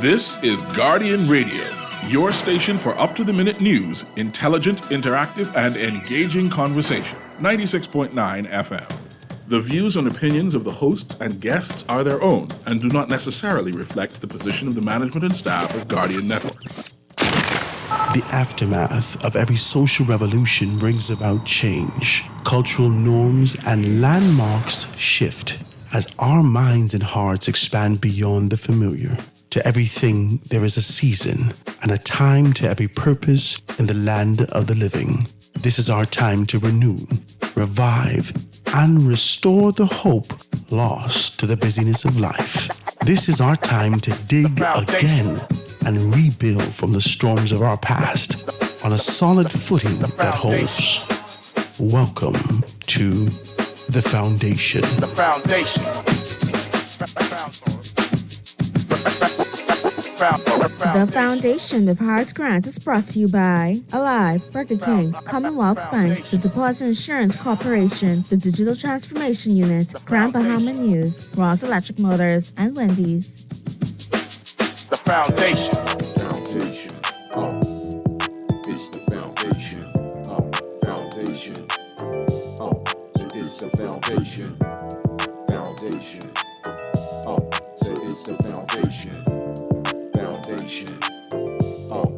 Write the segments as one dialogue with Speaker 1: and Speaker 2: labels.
Speaker 1: This is Guardian Radio, your station for up-to-the-minute news, intelligent, interactive, and engaging conversation. 96.9 FM. The views and opinions of the hosts and guests are their own and do not necessarily reflect the position of the management and staff of Guardian Network.
Speaker 2: The aftermath of every social revolution brings about change. Cultural norms and landmarks shift as our minds and hearts expand beyond the familiar. To everything, there is a season and a time to every purpose in the land of the living. This is our time to renew, revive, and restore the hope lost to the busyness of life. This is our time to dig again and rebuild from the storms of our past on a solid footing that holds. Welcome to The Foundation.
Speaker 3: The Foundation.
Speaker 4: The Foundation with Hart Grant is brought to you by Alive, Burger King, Commonwealth Bank, the Deposit Insurance Corporation, the Digital Transformation Unit, Grand Bahama News, Ross Electric Motors, and Wendy's.
Speaker 3: The Foundation.
Speaker 5: Foundation. It's the foundation. Foundation. So it's the foundation. Foundation. So it's the foundation. Foundation. So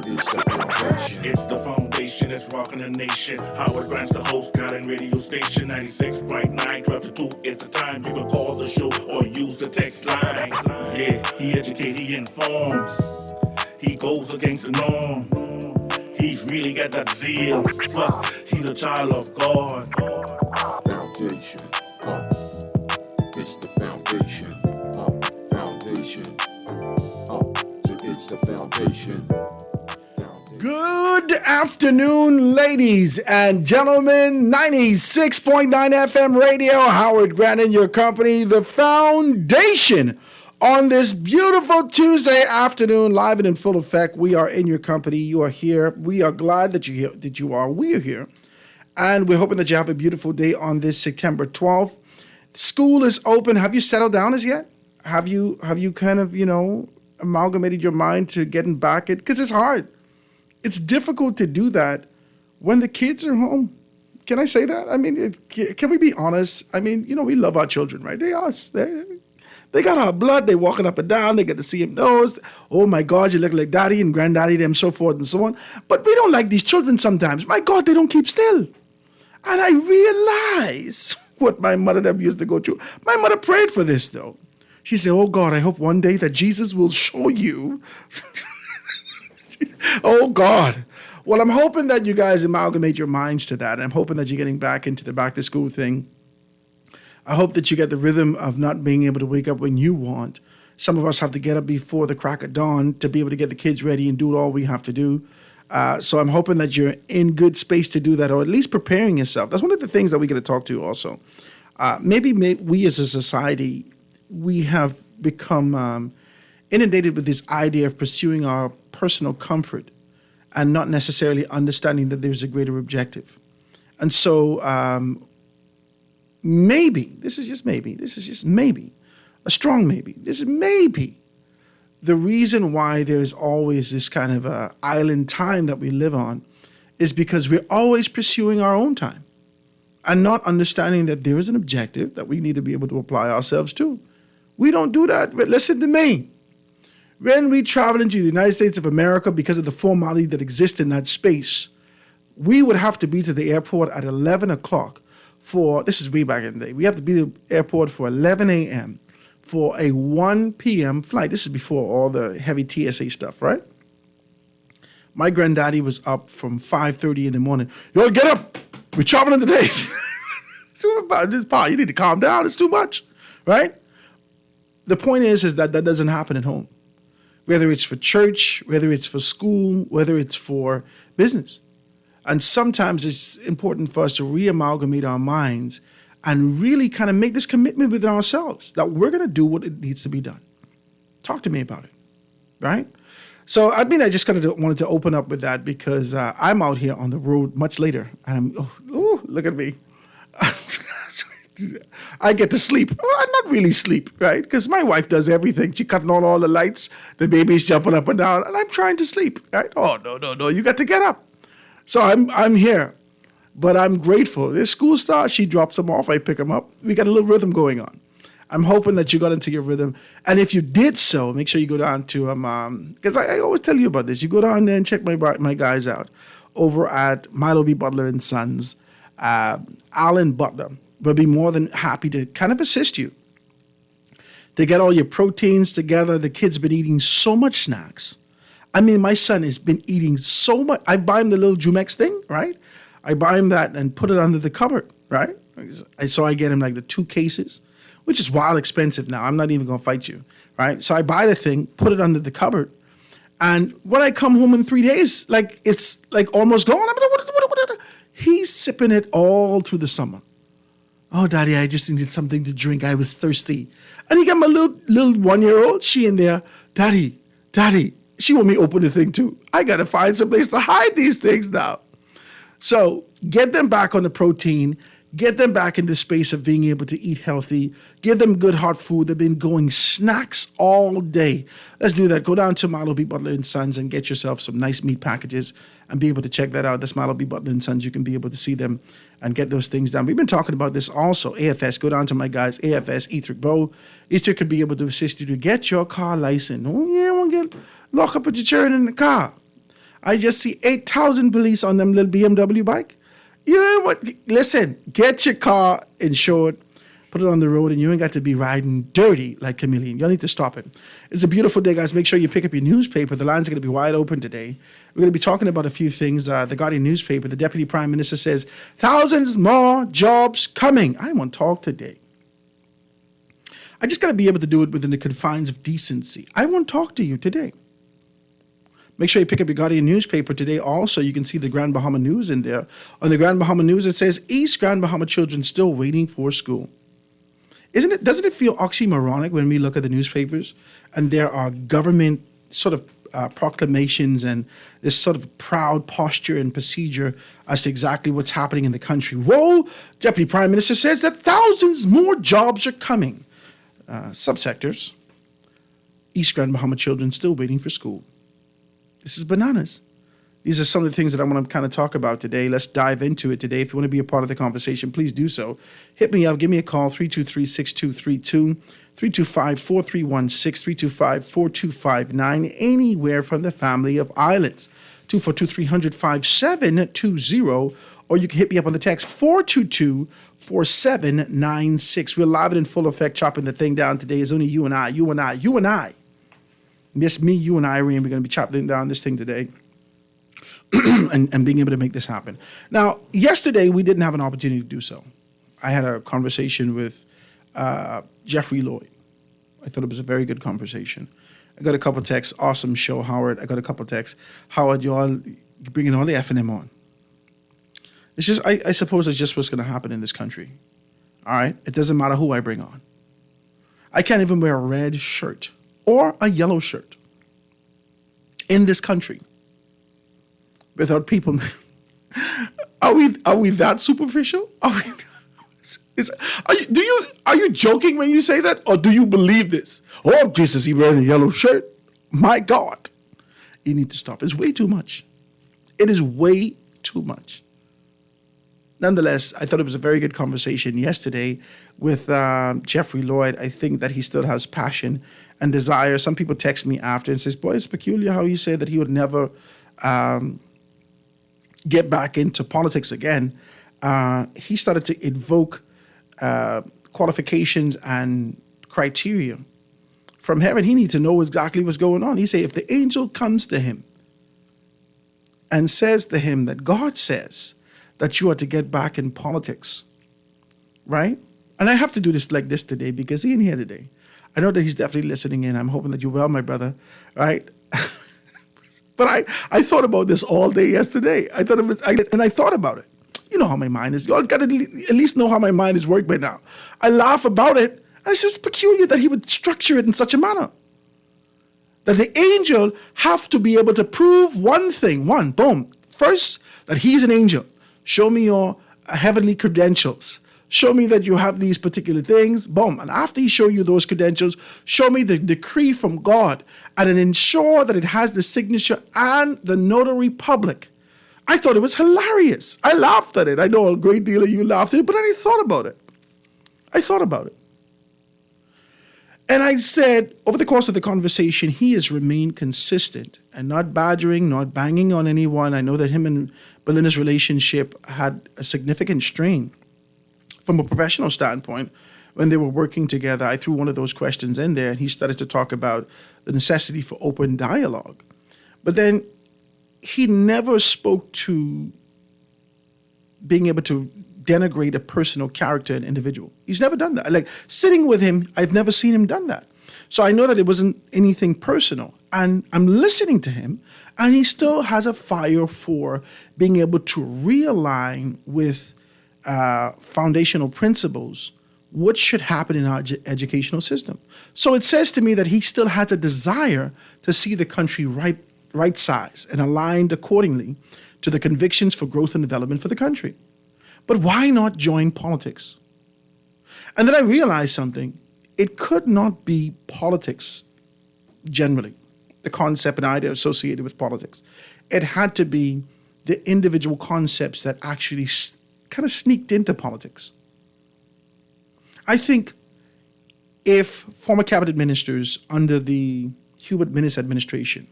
Speaker 5: it's the foundation.
Speaker 6: It's the foundation that's rocking the nation. Howard Grant's the host, Guardian Radio Station 96.9, 12 to 2 is the time. You can call the show or use the text line. Yeah, he educates, he informs. He goes against the norm. He's really got that zeal. Plus, he's a child of God.
Speaker 5: Foundation. It's the foundation. Foundation. So it's the foundation.
Speaker 7: Good afternoon, ladies and gentlemen. 96.9 FM radio. Howard Grant in your company. The Foundation. On this beautiful Tuesday afternoon, live and in full effect, we are in your company. You are here. We are glad that you're here, that you are. We are here. And we're hoping that you have a beautiful day on this September 12th. School is open. Have you settled down as yet? Have you kind of, amalgamated your mind to getting back it? Because it's hard. It's difficult to do that when the kids are home. Can I say that? I mean, can we be honest? I mean, we love our children, right? They us. They got our blood. They walking up and down. They get to see him nose. Oh my God, you look like daddy and granddaddy, them so forth and so on. But we don't like these children sometimes. My God, they don't keep still. And I realize what my mother them used to go through. My mother prayed for this though. She said, oh God, I hope one day that Jesus will show you. Oh God. Well, I'm hoping that you guys amalgamate your minds to that. I'm hoping that you're getting back into the back to school thing. I hope that you get the rhythm of not being able to wake up when you want. Some of us have to get up before the crack of dawn to be able to get the kids ready and do all we have to do. So I'm hoping that you're in good space to do that, or at least preparing yourself. That's one of the things that we get to talk to also. Maybe we as a society, we have become inundated with this idea of pursuing our personal comfort and not necessarily understanding that there's a greater objective. And so maybe, this is just maybe, a strong maybe, this may be the reason why there's always this kind of island time that we live on is because we're always pursuing our own time and not understanding that there is an objective that we need to be able to apply ourselves to. We don't do that. But listen to me. When we travel into the United States of America, because of the formality that exists in that space, we would have to be to the airport at 11 o'clock this is way back in the day. We have to be at the airport for 11 a.m. for a 1 p.m. flight. This is before all the heavy TSA stuff, right? My granddaddy was up from 5:30 in the morning. Yo, get up. We're traveling today. So about this part, you need to calm down. It's too much, right? The point is that doesn't happen at home. Whether it's for church, whether it's for school, whether it's for business. And sometimes it's important for us to reamalgamate our minds and really kind of make this commitment with ourselves that we're going to do what it needs to be done. Talk to me about it, right? So, I mean, I just kind of wanted to open up with that because I'm out here on the road much later. And look at me. I get to sleep. Well, I'm not really sleep, right? Because my wife does everything. She cutting on all the lights. The baby's jumping up and down, and I'm trying to sleep, right? Oh, no. You got to get up. So I'm here. But I'm grateful. This school starts, she drops them off, I pick them up. We got a little rhythm going on. I'm hoping that you got into your rhythm. And if you did so, make sure you go down to, because I always tell you about this. You go down there and check my guys out over at Milo B. Butler and Sons. Alan Butler will be more than happy to kind of assist you to get all your proteins together. The kids been eating so much snacks. I mean, my son has been eating so much. I buy him the little Jumex thing, right? I buy him that and put it under the cupboard, right? So I get him like the 2 cases, which is wild expensive now. I'm not even going to fight you, right? So I buy the thing, put it under the cupboard. And when I come home in 3 days, like it's like almost gone. I'm like, what? He's sipping it all through the summer. Oh, Daddy, I just needed something to drink. I was thirsty. And he got my little 1-year-old. She in there, Daddy. She want me to open the thing too. I got to find some place to hide these things now. So get them back on the protein, get them back in the space of being able to eat healthy, give them good hot food. They've been going snacks all day. Let's do that. Go down to Milo B. Butler and Sons and get yourself some nice meat packages and be able to check that out. That's Milo B. Butler and Sons. You can be able to see them and get those things done. We've been talking about this also. AFS, go down to my guys, AFS, Ethric Bow. Ethric could be able to assist you to get your car license. Oh, yeah, I want to get locked up with your children in the car. I just see 8,000 police on them little BMW bike. You know what? Listen, get your car insured, put it on the road, and you ain't got to be riding dirty like Chameleon. You don't need to stop it. It's a beautiful day, guys. Make sure you pick up your newspaper. The lines are going to be wide open today. We're going to be talking about a few things. The Guardian newspaper, the Deputy Prime Minister says, thousands more jobs coming. I want to talk today. I just got to be able to do it within the confines of decency. I want to talk to you today. Make sure you pick up your Guardian newspaper today. Also, you can see the Grand Bahama News in there. On the Grand Bahama News, it says, East Grand Bahama children still waiting for school. Doesn't it feel oxymoronic when we look at the newspapers and there are government sort of proclamations and this sort of proud posture and procedure as to exactly what's happening in the country? Whoa, Deputy Prime Minister says that thousands more jobs are coming. Subsectors, East Grand Bahama children still waiting for school. This is bananas. These are some of the things that I want to kind of talk about today. Let's dive into it today. If you want to be a part of the conversation, please do so. Hit me up. Give me a call, 323-6232, 325-4316, 325-4259, anywhere from the family of islands. 242-300-5720, or you can hit me up on the text 422-4796. We're live and in full effect, chopping the thing down today. It's only you and I. Miss me, you, and Irene, we're going to be chopping down this thing today and being able to make this happen. Now, yesterday, we didn't have an opportunity to do so. I had a conversation with Jeffrey Lloyd. I thought it was a very good conversation. I got a couple of texts. Awesome show, Howard. I got a couple of texts. Howard, you all bringing all the F&M on. It's just, I suppose it's just what's going to happen in this country. All right? It doesn't matter who I bring on. I can't even wear a red shirt or a yellow shirt in this country without people. Are we that superficial? Are you joking when you say that, or do you believe this? Oh, Jesus, he wearing a yellow shirt. My God, you need to stop. It's way too much. It is way too much. Nonetheless, I thought it was a very good conversation yesterday with Jeffrey Lloyd. I think that he still has passion and desire. Some people text me after and says, boy, it's peculiar how he said that he would never get back into politics again. He started to invoke qualifications and criteria from heaven. He needs to know exactly what's going on. He said, if the angel comes to him and says to him that God says that you are to get back in politics, right? And I have to do this like this today because he ain't here today. I know that he's definitely listening in. I'm hoping that you're well, my brother, right? But I thought about this all day yesterday. I thought about it. You know how my mind is. Y'all got to at least know how my mind is worked by now. I laugh about it. And it's just peculiar that he would structure it in such a manner. That the angel have to be able to prove one thing. Boom. First, that he's an angel. Show me your heavenly credentials. Show me that you have these particular things. Boom. And after he show you those credentials, show me the decree from God and then ensure that it has the signature and the notary public. I thought it was hilarious. I laughed at it. I know a great deal of you laughed at it, but then I thought about it. And I said, over the course of the conversation, he has remained consistent and not badgering, not banging on anyone. I know that him and Belinda's relationship had a significant strain from a professional standpoint when they were working together. I threw one of those questions in there, and he started to talk about the necessity for open dialogue. But then he never spoke to being able to denigrate a personal character and individual. He's never done that. Like sitting with him, I've never seen him done that. So I know that it wasn't anything personal. And I'm listening to him, and he still has a fire for being able to realign with foundational principles what should happen in our educational system. So it says to me that he still has a desire to see the country right size and aligned accordingly to the convictions for growth and development for the country. But why not join politics? And then I realized something. It could not be politics generally, the concept and idea associated with politics. It had to be the individual concepts that actually kind of sneaked into politics. I think if former cabinet ministers under the Hubert Minnis administration,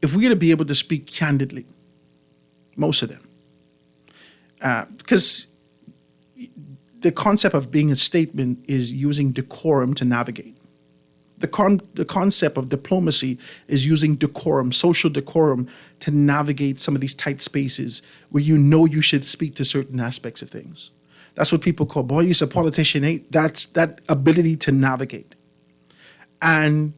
Speaker 7: if we are to be able to speak candidly, most of them, because the concept of being a statement is using decorum to navigate. The concept of diplomacy is using decorum, social decorum, to navigate some of these tight spaces where you know you should speak to certain aspects of things. That's what people call, boy, you're a politician, eh? That's that ability to navigate. And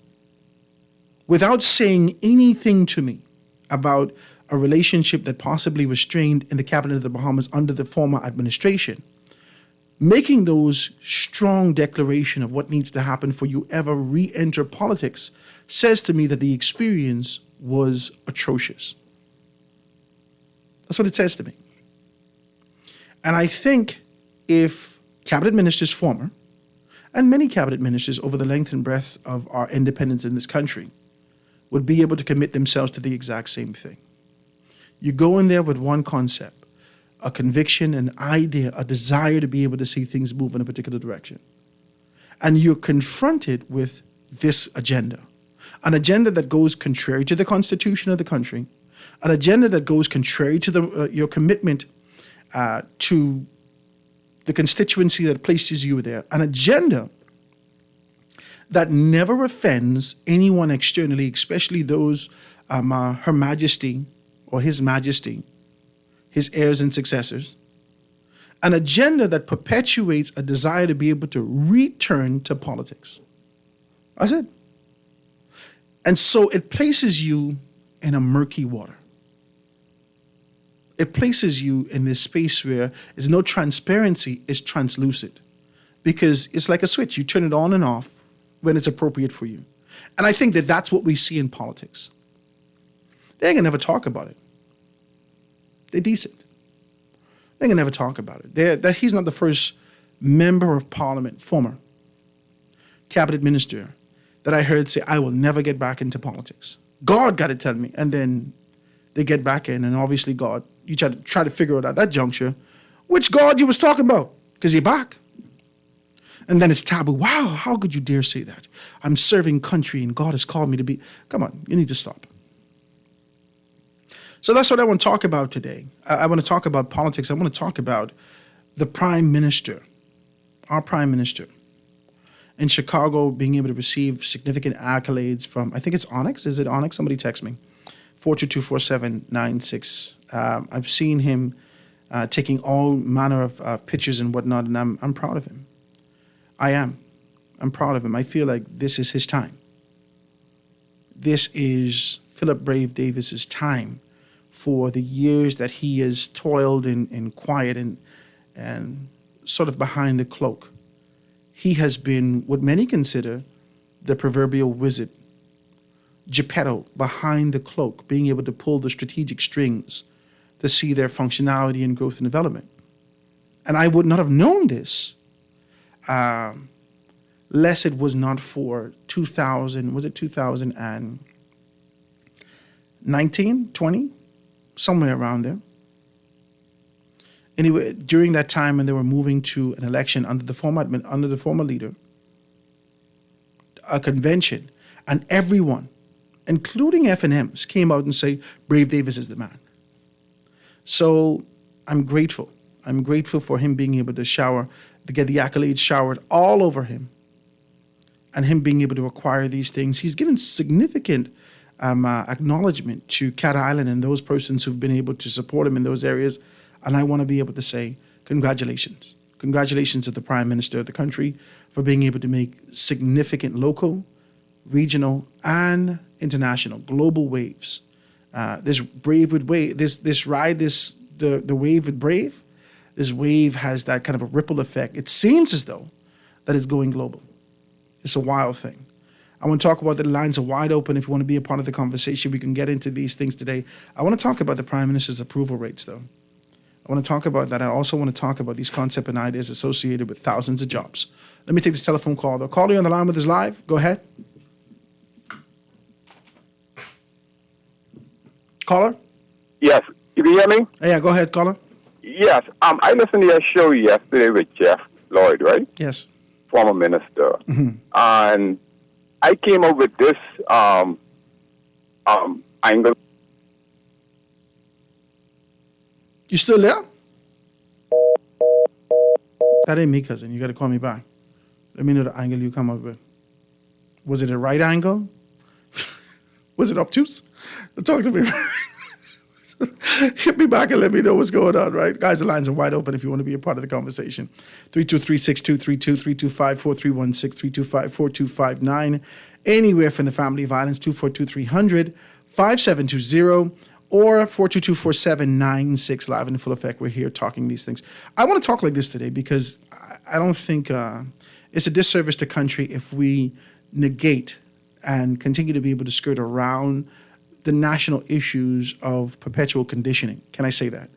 Speaker 7: without saying anything to me about a relationship that possibly was strained in the cabinet of the Bahamas under the former administration, making those strong declaration of what needs to happen for you ever re-enter politics says to me that the experience was atrocious. That's what it says to me. And I think if cabinet ministers former, and many cabinet ministers over the length and breadth of our independence in this country, would be able to commit themselves to the exact same thing. You go in there with one concept, a conviction, an idea, a desire to be able to see things move in a particular direction. And you're confronted with this agenda, an agenda that goes contrary to the Constitution of the country, an agenda that goes contrary to your commitment to the constituency that places you there, an agenda that never offends anyone externally, especially those Her Majesty or His Majesty, his heirs and successors, an agenda that perpetuates a desire to be able to return to politics. That's it. And so it places you in a murky water. It places you in this space where there's no transparency, it's translucent. Because it's like a switch. You turn it on and off when it's appropriate for you. And I think that that's what we see in politics. They ain't gonna never talk about it. They're decent. They can never talk about it. That he's not the first member of parliament, former cabinet minister, that I heard say, I will never get back into politics. God got to tell me. And then they get back in, and obviously God, you try to figure out at that juncture, which God you was talking about, because you're back. And then it's taboo. Wow, how could you dare say that? I'm serving country and God has called me to be. Come on, you need to stop. So that's what I want to talk about today. I want to talk about politics. I want to talk about the Prime Minister, our Prime Minister in Chicago, being able to receive significant accolades from, I think it's Onyx. Is it Onyx? Somebody text me. 422-4796. I've seen him taking all manner of pictures and whatnot, and I'm proud of him. I am. I'm proud of him. I feel like this is his time. This is Philip Brave Davis's time for the years that he has toiled in quiet and sort of behind the cloak. He has been what many consider the proverbial wizard, Geppetto, behind the cloak, being able to pull the strategic strings to see their functionality and growth and development. And I would not have known this lest it was not for 2019, 20, somewhere around there. Anyway, during that time when they were moving to an election under the former leader, a convention, and everyone, including FNMs, came out and say, Brave Davis is the man. So I'm grateful. I'm grateful for him being able to get the accolades showered all over him, and him being able to acquire these things. He's given significant acknowledgement to Cat Island and those persons who've been able to support him in those areas. And I want to be able to say, congratulations. Congratulations to the Prime Minister of the country for being able to make significant local, regional, and international, global waves. This Brave with Wave, the wave with Brave, this wave has that kind of a ripple effect. It seems as though that it's going global. It's a wild thing. I want to talk about the lines are wide open. If you want to be a part of the conversation, we can get into these things today. I want to talk about the Prime Minister's approval rates, though. I want to talk about that. I also want to talk about these concepts and ideas associated with thousands of jobs. Let me take this telephone call. The caller on the line with us live. Go ahead. Caller?
Speaker 8: Yes. You hear me?
Speaker 7: Yeah, go ahead, caller.
Speaker 8: Yes. I listened to your show yesterday with Jeff Lloyd, right?
Speaker 7: Yes.
Speaker 8: Former minister. And I came up with this angle.
Speaker 7: You still there? That ain't me, cousin. You got to call me back. Let me know the angle you come up with. Was it a right angle? Was it obtuse? Talk to me. Hit me back and let me know what's going on, right? Guys, the lines are wide open if you want to be a part of the conversation. 323-6232, 325-4316, 325-4259. Anywhere from the family violence, 242-300, 5720, or 422-4796, live in full effect. We're here talking these things. I want to talk like this today because I don't think it's a disservice to country if we negate and continue to be able to skirt around the national issues of perpetual conditioning. Can I say that?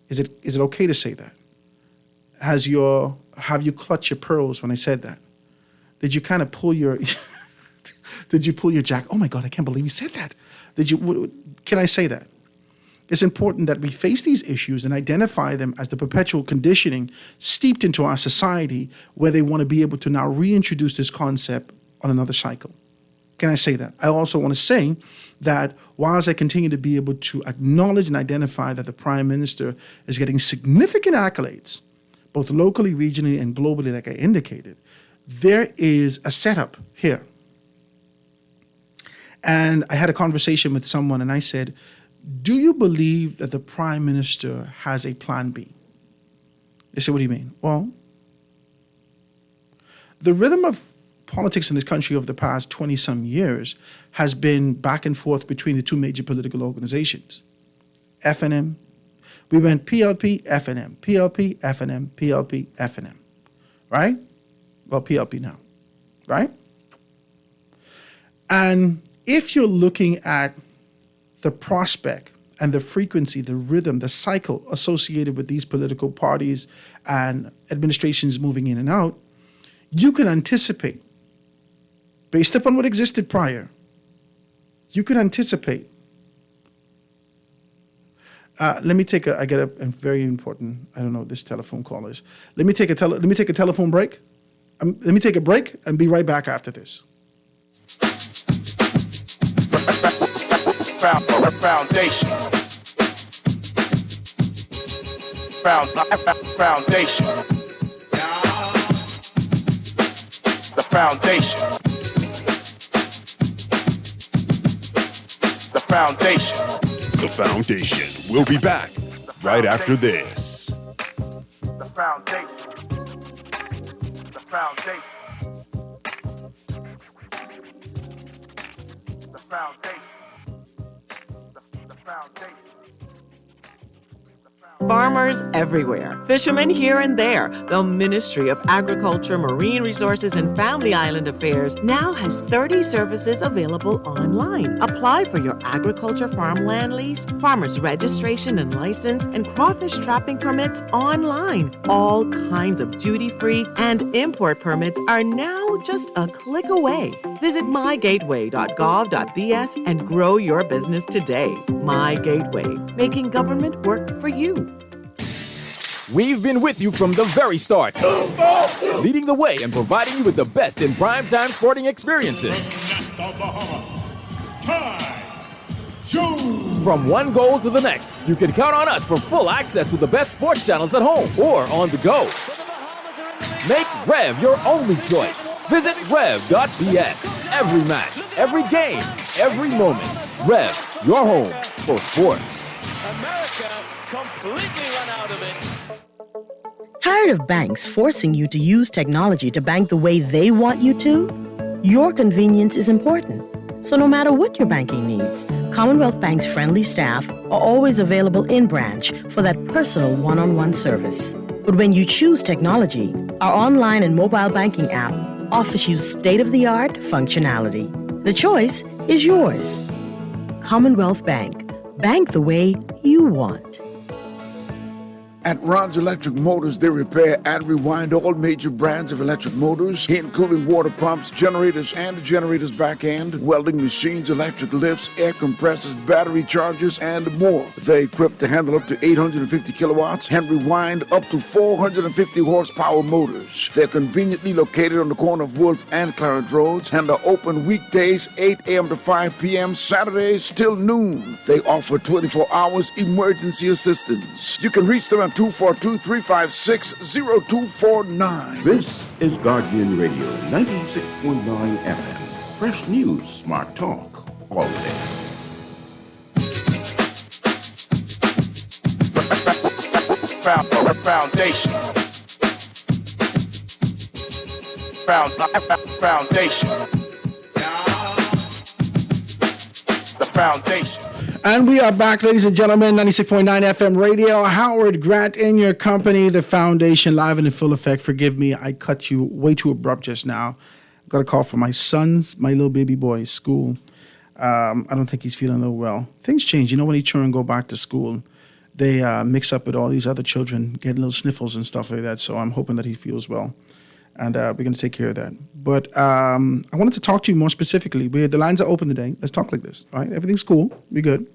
Speaker 7: Is it okay to say that? Have you clutched your pearls when I said that? Did you kind of pull your did you pull your jack? Oh my God, I can't believe you said that. Can I say that? It's important that we face these issues and identify them as the perpetual conditioning steeped into our society where they want to be able to now reintroduce this concept on another cycle. Can I say that? I also want to say that whilst I continue to be able to acknowledge and identify that the Prime Minister is getting significant accolades, both locally, regionally, and globally, like I indicated, there is a setup here. And I had a conversation with someone and I said, do you believe that the Prime Minister has a plan B? They said, what do you mean? Well, the rhythm of politics in this country over the past 20-some years has been back and forth between the two major political organizations. FNM. We went PLP, FNM, PLP, FNM, PLP, FNM. Right? Well, PLP now. Right? And if you're looking at the prospect and the frequency, the rhythm, the cycle associated with these political parties and administrations moving in and out, you can anticipate, based upon what existed prior, you can anticipate. Let me take I get a very important, I don't know what this telephone call is. Let me take a telephone break. Let me take a break and be right back after this.
Speaker 3: Foundation. Foundation. The foundation. The foundation.
Speaker 9: The Foundation. We'll be back right after this.
Speaker 3: The foundation. The foundation. The foundation. The foundation. The foundation.
Speaker 10: Farmers everywhere, fishermen here and there, the Ministry of Agriculture, Marine Resources, and Family Island Affairs now has 30 services available online. Apply for your agriculture farmland lease, farmer's registration and license, and crawfish trapping permits online. All kinds of duty-free and import permits are now just a click away. Visit mygateway.gov.bs and grow your business today. My Gateway, making government work for you.
Speaker 11: We've been with you from the very start, leading the way and providing you with the best in primetime sporting experiences. From one goal to the next, you can count on us for full access to the best sports channels at home or on the go. Make Rev your only choice. Visit rev.bs. Every match, every game, every moment. Rev, your home for sports.
Speaker 12: America completely run out of it.
Speaker 13: Tired of banks forcing you to use technology to bank the way they want you to? Your convenience is important. So no matter what your banking needs, Commonwealth Bank's friendly staff are always available in branch for that personal one-on-one service. But when you choose technology, our online and mobile banking app offers you state-of-the-art functionality. The choice is yours. Commonwealth Bank. Bank the way you want.
Speaker 14: At Ron's Electric Motors, they repair and rewind all major brands of electric motors, including water pumps, generators and the generator's back end, welding machines, electric lifts, air compressors, battery chargers, and more. They're equipped to handle up to 850 kilowatts and rewind up to 450 horsepower motors. They're conveniently located on the corner of Wolf and Clarence Roads and are open weekdays 8 a.m. to 5 p.m., Saturdays till noon. They offer 24 hours emergency assistance. You can reach them at 242-356-0249.
Speaker 15: This is Guardian Radio 96.9 FM. Fresh news, smart talk, all day.
Speaker 3: Foundation. Foundation. The foundation.
Speaker 7: And we are back, ladies and gentlemen, 96.9 FM radio. Howard Grant in your company, the foundation, live and in full effect. Forgive me, I cut you way too abrupt just now. Got a call from my son's, my little baby boy's school. I don't think he's feeling a little well. Things change. You know, when your children go back to school, they mix up with all these other children, getting little sniffles and stuff like that. So I'm hoping that he feels well. And we're going to take care of that. But I wanted to talk to you more specifically. The lines are open today. Let's talk like this, all right? Everything's cool. We're good.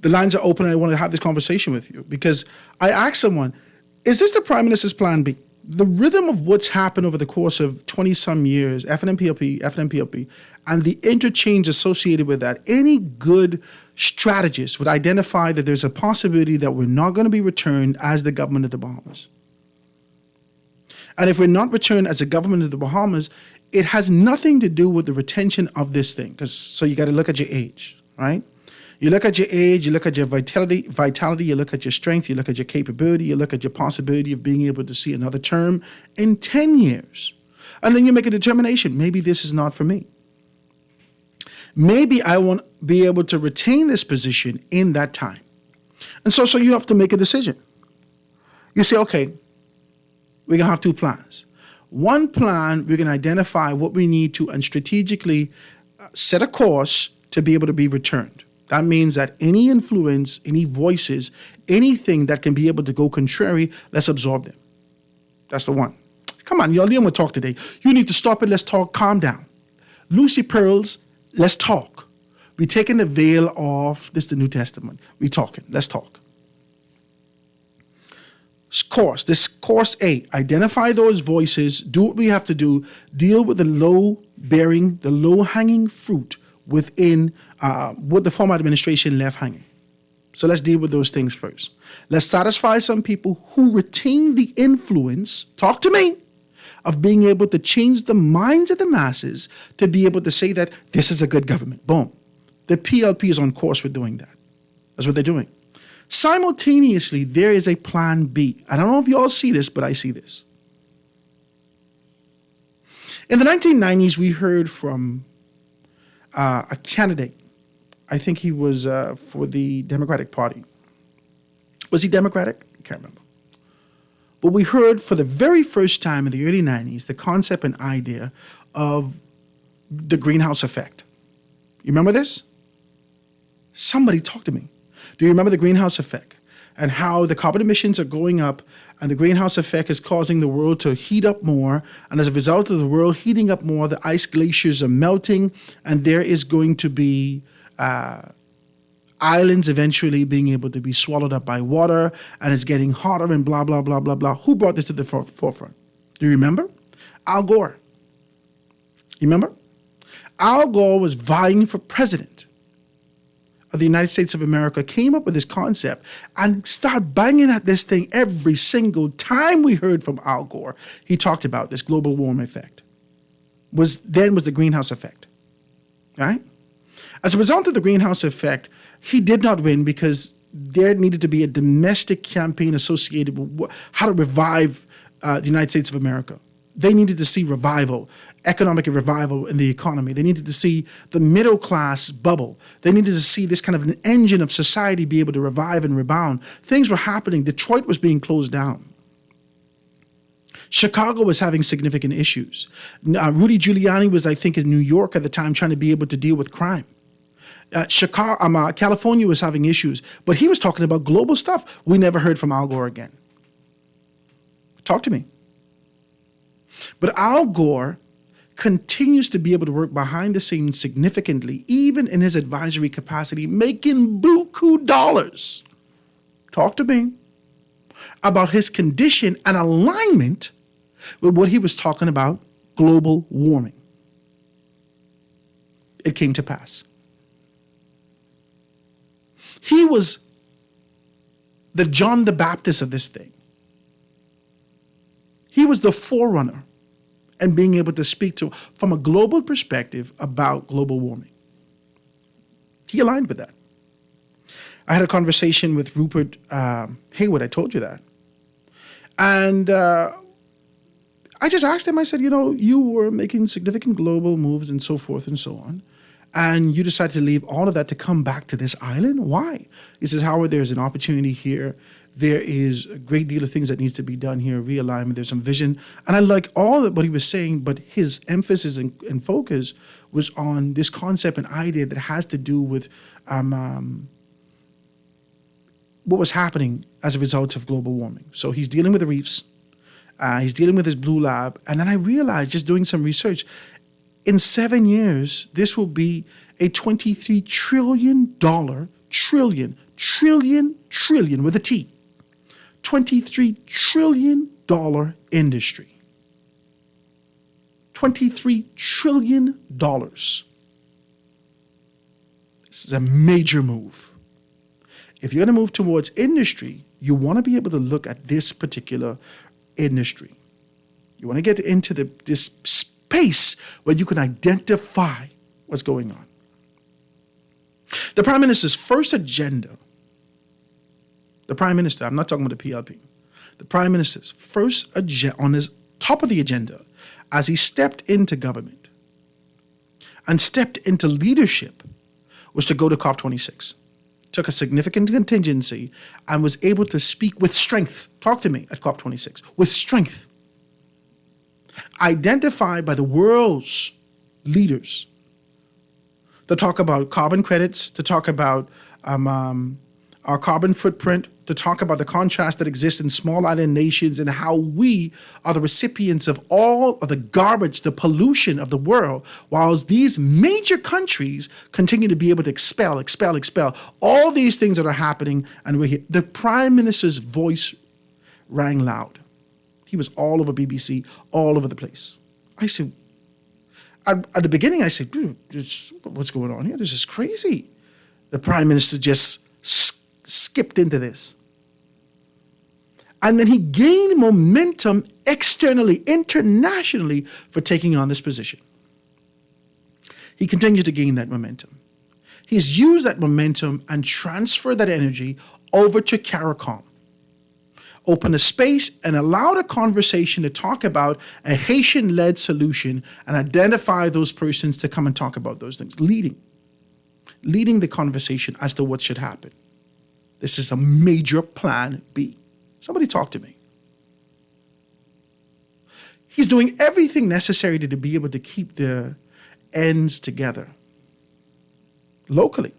Speaker 7: The lines are open, and I want to have this conversation with you because I asked someone, is this the Prime Minister's plan B? The rhythm of what's happened over the course of 20-some years, FNMPLP, and the interchange associated with that, any good strategist would identify that there's a possibility that we're not going to be returned as the government of the Bahamas. And if we're not returned as a government of the Bahamas, it has nothing to do with the retention of this thing. So you got to look at your age, right? You look at your age, you look at your vitality, you look at your strength, you look at your capability, you look at your possibility of being able to see another term in 10 years. And then you make a determination, maybe this is not for me. Maybe I won't be able to retain this position in that time. And so you have to make a decision. You say, okay, we're going to have two plans. One plan, we're going to identify what we need to and strategically set a course to be able to be returned. That means that any influence, any voices, anything that can be able to go contrary, let's absorb them. That's the one. Come on, y'all, Liam will talk today. You need to stop it. Let's talk. Calm down. Lucy Pearls, let's talk. We're taking the veil off. This is the New Testament. We're talking. Let's talk. Course A, identify those voices, do what we have to do, deal with the low-hanging fruit within what the former administration left hanging. So let's deal with those things first. Let's satisfy some people who retain the influence, talk to me, of being able to change the minds of the masses to be able to say that this is a good government. Boom. The PLP is on course with doing that. That's what they're doing. Simultaneously, there is a plan B. I don't know if you all see this, but I see this. In the 1990s, we heard from a candidate. I think he was for the Democratic Party. Was he Democratic? I can't remember. But we heard for the very first time in the early 90s the concept and idea of the greenhouse effect. You remember this? Somebody talk to me. Do you remember the greenhouse effect and how the carbon emissions are going up and the greenhouse effect is causing the world to heat up more? And as a result of the world heating up more, the ice glaciers are melting and there is going to be islands eventually being able to be swallowed up by water, and it's getting hotter and blah, blah, blah, blah, blah. Who brought this to the forefront? Do you remember? Al Gore. You remember? Al Gore was vying for president of the United States of America, came up with this concept and started banging at this thing every single time we heard from Al Gore. He talked about this global warming effect. Was the greenhouse effect. Right? As a result of the greenhouse effect, he did not win because there needed to be a domestic campaign associated with how to revive the United States of America. They needed to see revival, economic revival in the economy. They needed to see the middle class bubble. They needed to see this kind of an engine of society be able to revive and rebound. Things were happening. Detroit was being closed down. Chicago was having significant issues. Rudy Giuliani was, I think, in New York at the time trying to be able to deal with crime. California was having issues, but he was talking about global stuff. We never heard from Al Gore again. Talk to me. But Al Gore continues to be able to work behind the scenes significantly, even in his advisory capacity, making buku dollars. Talk to me about his condition and alignment with what he was talking about, global warming. It came to pass. He was the John the Baptist of this thing. He was the forerunner and being able to speak to, from a global perspective, about global warming. He aligned with that. I had a conversation with Rupert Hayward, I told you that. And I just asked him, I said, you were making significant global moves and so forth and so on. And you decided to leave all of that to come back to this island? Why? He says, Howard, there's an opportunity here. There is a great deal of things that needs to be done here, realignment, there's some vision. And I like all of what he was saying, but his emphasis and focus was on this concept and idea that has to do with what was happening as a result of global warming. So he's dealing with the reefs. He's dealing with his Blue Lab. And then I realized, just doing some research, in 7 years, this will be a $23 trillion with a T, $23 trillion industry. $23 trillion. This is a major move. If you're going to move towards industry, you want to be able to look at this particular industry. You want to get into this space where you can identify what's going on. The Prime Minister's first agenda, I'm not talking about the PLP, the Prime Minister's first agenda, on his top of the agenda, as he stepped into government and stepped into leadership, was to go to COP26. Took a significant contingency and was able to speak with strength. Talk to me at COP26. With strength. Identified by the world's leaders to talk about carbon credits, to talk about our carbon footprint, to talk about the contrast that exists in small island nations and how we are the recipients of all of the garbage, the pollution of the world, whilst these major countries continue to be able to expel. All these things that are happening, and we're here. The Prime Minister's voice rang loud. He was all over BBC, all over the place. I said, at the beginning, I said, dude, what's going on here? This is crazy. The Prime Minister just skipped into this. And then he gained momentum externally, internationally, for taking on this position. He continues to gain that momentum. He's used that momentum and transferred that energy over to CARICOM. Open a space and allow a conversation to talk about a Haitian-led solution and identify those persons to come and talk about those things. Leading the conversation as to what should happen. This is a major plan B. Somebody talk to me. He's doing everything necessary to be able to keep the ends together locally.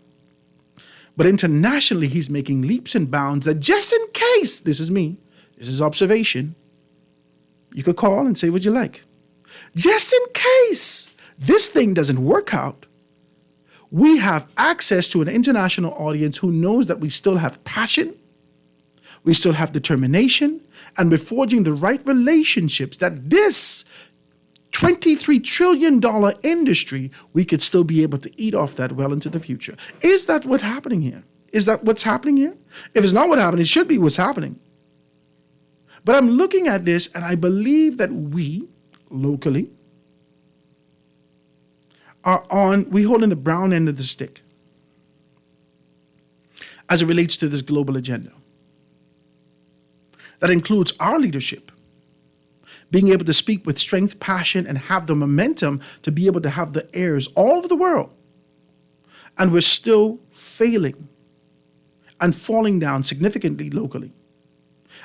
Speaker 7: But internationally, he's making leaps and bounds that just in case, this is me, this is observation, you could call and say what you like. Just in case this thing doesn't work out, we have access to an international audience who knows that we still have passion, we still have determination, and we're forging the right relationships that this $23 trillion industry, we could still be able to eat off that well into the future. Is that what's happening here? Is that what's happening here? If it's not what's happening, it should be what's happening. But I'm looking at this and I believe that we, locally, we hold in the brown end of the stick as it relates to this global agenda. That includes our leadership, being able to speak with strength, passion, and have the momentum to be able to have the heirs all over the world. And we're still failing and falling down significantly locally.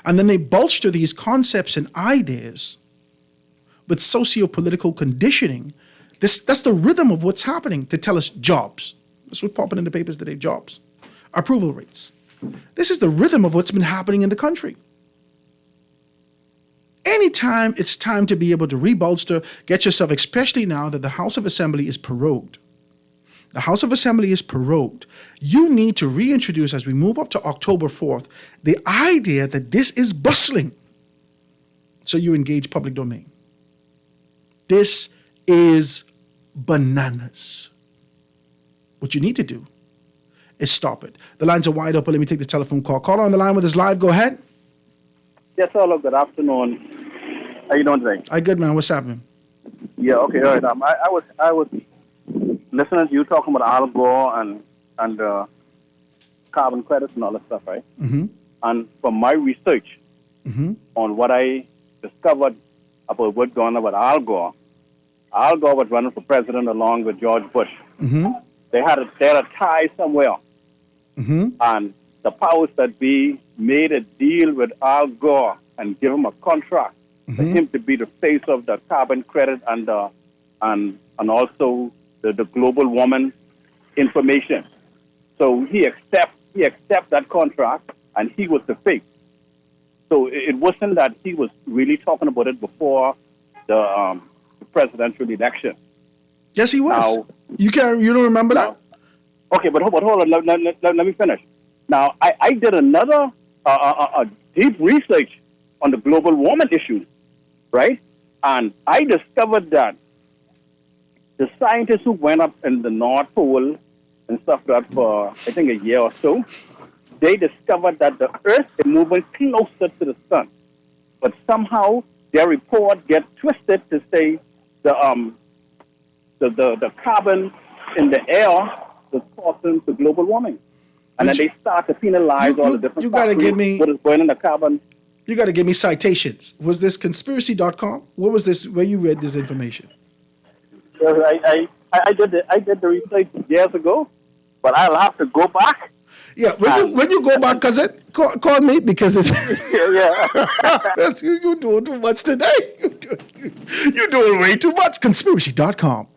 Speaker 7: And then they bolster these concepts and ideas with socio-political conditioning. That's the rhythm of what's happening to tell us jobs. That's what's popping in the papers today, jobs. Approval rates. This is the rhythm of what's been happening in the country. Anytime it's time to be able to rebolster, get yourself, especially now that the House of Assembly is prorogued. The House of Assembly is prorogued. You need to reintroduce, as we move up to October 4th, the idea that this is bustling. So you engage public domain. This is bananas. What you need to do is stop it. The lines are wide open. Let me take the telephone call. Caller on the line with us live. Go ahead.
Speaker 16: Yes, hello. Good afternoon. How you doing today?
Speaker 7: Hi, good man. What's happening?
Speaker 16: Yeah. Okay. All right. I was listening to you talking about Al Gore and carbon credits and all that stuff, right?
Speaker 7: Mm-hmm.
Speaker 16: And from my research on what I discovered about what's going on with Al Gore was running for president along with George Bush.
Speaker 7: Mm-hmm.
Speaker 16: They had a tie somewhere, and the powers that be made a deal with Al Gore and give him a contract for him to be the face of the carbon credit and also the global warming information. So he accept that contract, and he was the face. So it wasn't that he was really talking about it before the presidential election.
Speaker 7: Yes, he was.
Speaker 16: Now,
Speaker 7: you don't remember that?
Speaker 16: Okay, but hold on. Let me finish. Now, I did another deep research on the global warming issue, right? And I discovered that the scientists who went up in the North Pole and stuff like that for, I think, a year or so, they discovered that the Earth is moving closer to the sun. But somehow their report gets twisted to say the carbon in the air is causing the global warming. And then they start to penalize all the different
Speaker 7: you gotta give me
Speaker 16: what is burning the carbon.
Speaker 7: You got to give me citations. Was this conspiracy.com? What was this, where you read this information?
Speaker 16: I did the research years ago, but I'll have to go back.
Speaker 7: Yeah, when you go back, cousin, call me because it's you're doing too much today. You're doing way too much. Conspiracy.com.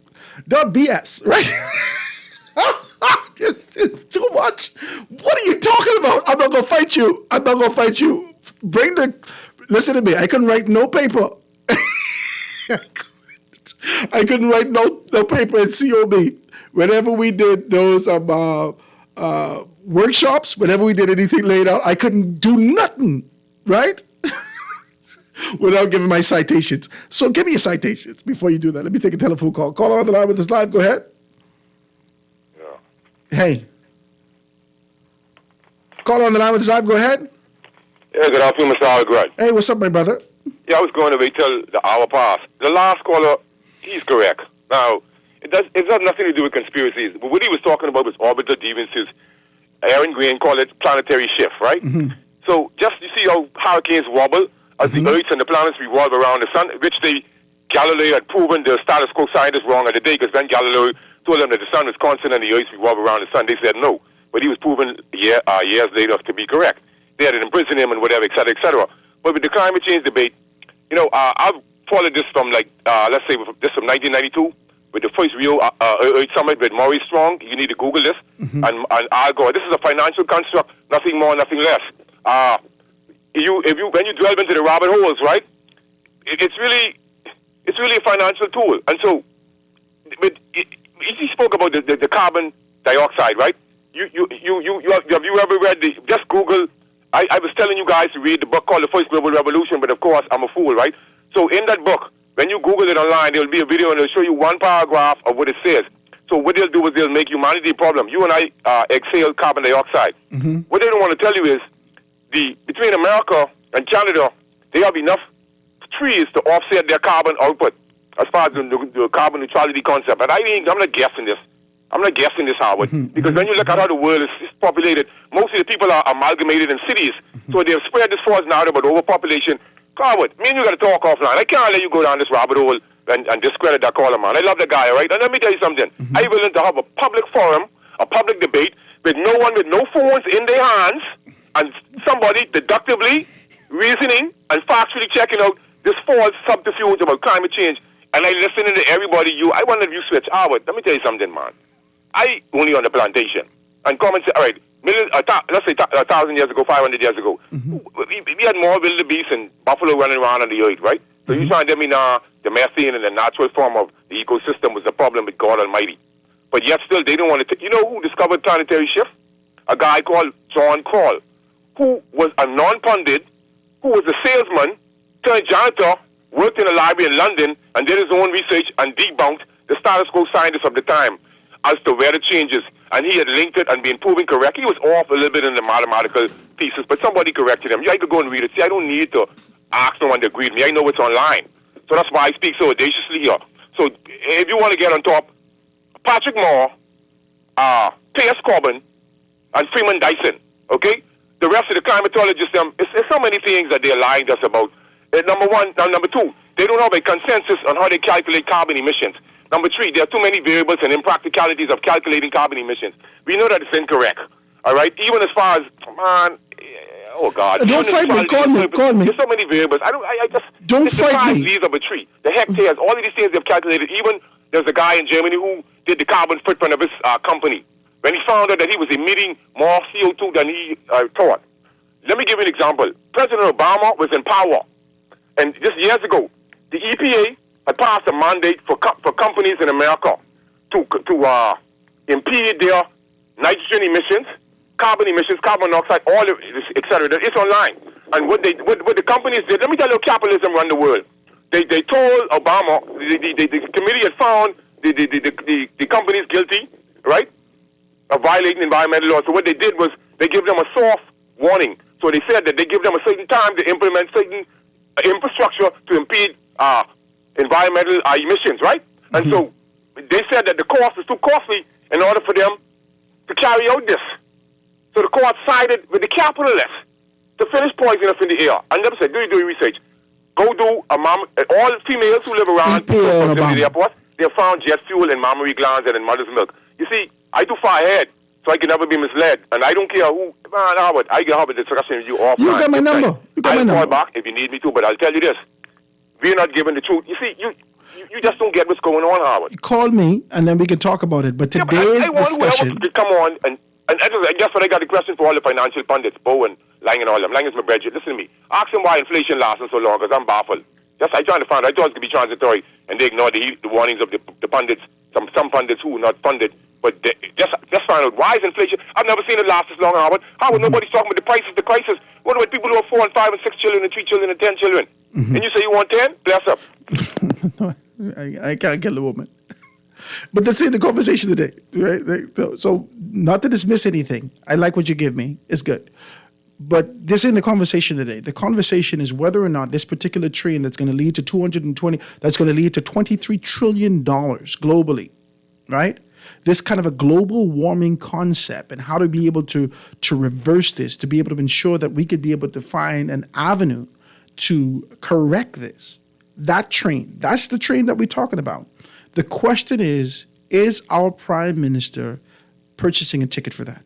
Speaker 7: .bs, right? It's too much. What are you talking about? I'm not gonna fight you. Listen to me. I couldn't write no paper. I couldn't write no paper at COB. Whenever we did those workshops, whenever we did anything laid out, I couldn't do nothing, right? Without giving my citations. So give me your citations before you do that. Let me take a telephone call. Caller on the line with us live. Go ahead. Hey. Caller on the line with us live. Go ahead.
Speaker 17: Yeah, good afternoon, Mr. Algrad.
Speaker 7: Hey, what's up, my brother?
Speaker 17: Yeah, I was going to wait till the hour passed. The last caller, he's correct. Now, it has nothing to do with conspiracies. But what he was talking about was orbital deviances. Aaron Green called it planetary shift, right?
Speaker 7: Mm-hmm.
Speaker 17: So just you see how hurricanes wobble as the Earth and the planets revolve around the sun, which Galileo had proven the status quo scientists wrong at the day, because then Galileo told them that the sun was constant and the Earth revolved around the sun. They said no. but he was proven years later to be correct. They had to imprison him and whatever, et cetera, et cetera. But with the climate change debate, I've followed this from let's say this from 1992 with the first Rio Earth Summit with Maurice Strong. You need to Google this, and Al Gore. This is a financial construct, nothing more, nothing less. When you delve into the rabbit holes, right? It's really a financial tool, and so. He spoke about the carbon dioxide, right? Have you ever read just Google? I was telling you guys to read the book called The First Global Revolution, but of course I'm a fool, right? So in that book, when you Google it online, there'll be a video and it'll show you one paragraph of what it says. So what they'll do is they'll make humanity a problem. You and I exhale carbon dioxide. What they don't want to tell you is between America and Canada, they have enough trees to offset their carbon output as far as the carbon neutrality concept. And I'm not guessing this. I'm not guessing this, Howard, because when you look at how the world is populated, most of the people are amalgamated in cities. So they've spread this false narrative about overpopulation. Howard, me and you got to talk offline. I can't let you go down this rabbit hole and discredit that caller, man. I love the guy, all right? And let me tell you something. I'm willing to have a public forum, a public debate, with no one with no phones in their hands, and somebody deductively reasoning and factually checking out this false subterfuge about climate change. And I listening to everybody. I wonder if you switch. Howard, let me tell you something, man. I only on the plantation. And come and say, all right, let's say 1,000 years ago, 500 years ago, we had more wildebeest and buffalo running around on the earth, right? So you're trying to tell me now the methane and the natural form of the ecosystem was the problem with God Almighty. But yet still, they don't want to. You know who discovered planetary shift? A guy called John Kroll, who was a non-pundit, who was a salesman, turned janitor, worked in a library in London, and did his own research and debunked the status quo scientists of the time as to where the changes. And he had linked it and been proven correct. He was off a little bit in the mathematical pieces, but somebody corrected him. Yeah, I could go and read it. See, I don't need to ask no one to agree with me. I know it's online. So that's why I speak so audaciously here. So if you want to get on top, Patrick Moore, P.S. Corbin, and Freeman Dyson, okay? The rest of the climatologists, it's so many things that they're lying to us about. Number one. Now, number two, they don't have a consensus on how they calculate carbon emissions. Number three, there are too many variables and impracticalities of calculating carbon emissions. We know that it's incorrect, all right? Even as far as, man, oh, God.
Speaker 7: Don't fight me. Call me.
Speaker 17: There's so many variables.
Speaker 7: Don't fight me.
Speaker 17: The leaves of a tree, the hectares, all of these things they've calculated. Even there's a guy in Germany who did the carbon footprint of his company. When he found out that he was emitting more CO2 than he thought. Let me give you an example. President Obama was in power. And just years ago, the EPA had passed a mandate for companies in America to impede their nitrogen emissions, carbon emissions, carbon monoxide, all of it, etc. It's online. And what the companies did, let me tell you how capitalism run the world. They told Obama, the committee had found the companies guilty, right, of violating environmental laws. So what they did was they gave them a soft warning. So they said that they give them a certain time to implement certain infrastructure to impede environmental emissions, right? And so they said that the cost is too costly in order for them to carry out this. So the court sided with the capitalists to finish poisoning us in the air. And never said, do your research. Go do all females who live around the airport, they found jet fuel in mammary glands and in mother's milk. You see, I too far ahead, so I can never be misled. And I don't care who, man, Howard, I can have a discussion with you offline.
Speaker 7: You got my number.
Speaker 17: I'll call back if you need me to, but I'll tell you this. We're not giving the truth. You see, you just don't get what's going on, Howard.
Speaker 7: Call me, and then we can talk about it. But today's discussion...
Speaker 17: Come on, and guess what? I got a question for all the financial pundits, Bo and Lang and all them. Lang is my brother. Listen to me. Ask them why inflation lasting so long, because I'm baffled. I'm trying to find out. I thought it could be transitory, and they ignore the warnings of the pundits, some pundits who are not funded. But just find out, why is inflation? I've never seen it last this long, Howard. Nobody's talking about the prices, the crisis. What about people who have 4 and 5 and 6 children and 3 children and 10 children? And you say you want 10? Bless up.
Speaker 7: No, I can't kill a woman. But that's in the conversation today, right? So not to dismiss anything. I like what you give me. It's good. But this is in the conversation today. The conversation is whether or not this particular trend that's going to lead to $23 trillion globally, right? This kind of a global warming concept and how to be able to reverse this, to be able to ensure that we could be able to find an avenue to correct this. That train, that's the train that we're talking about. The question is our prime minister purchasing a ticket for that?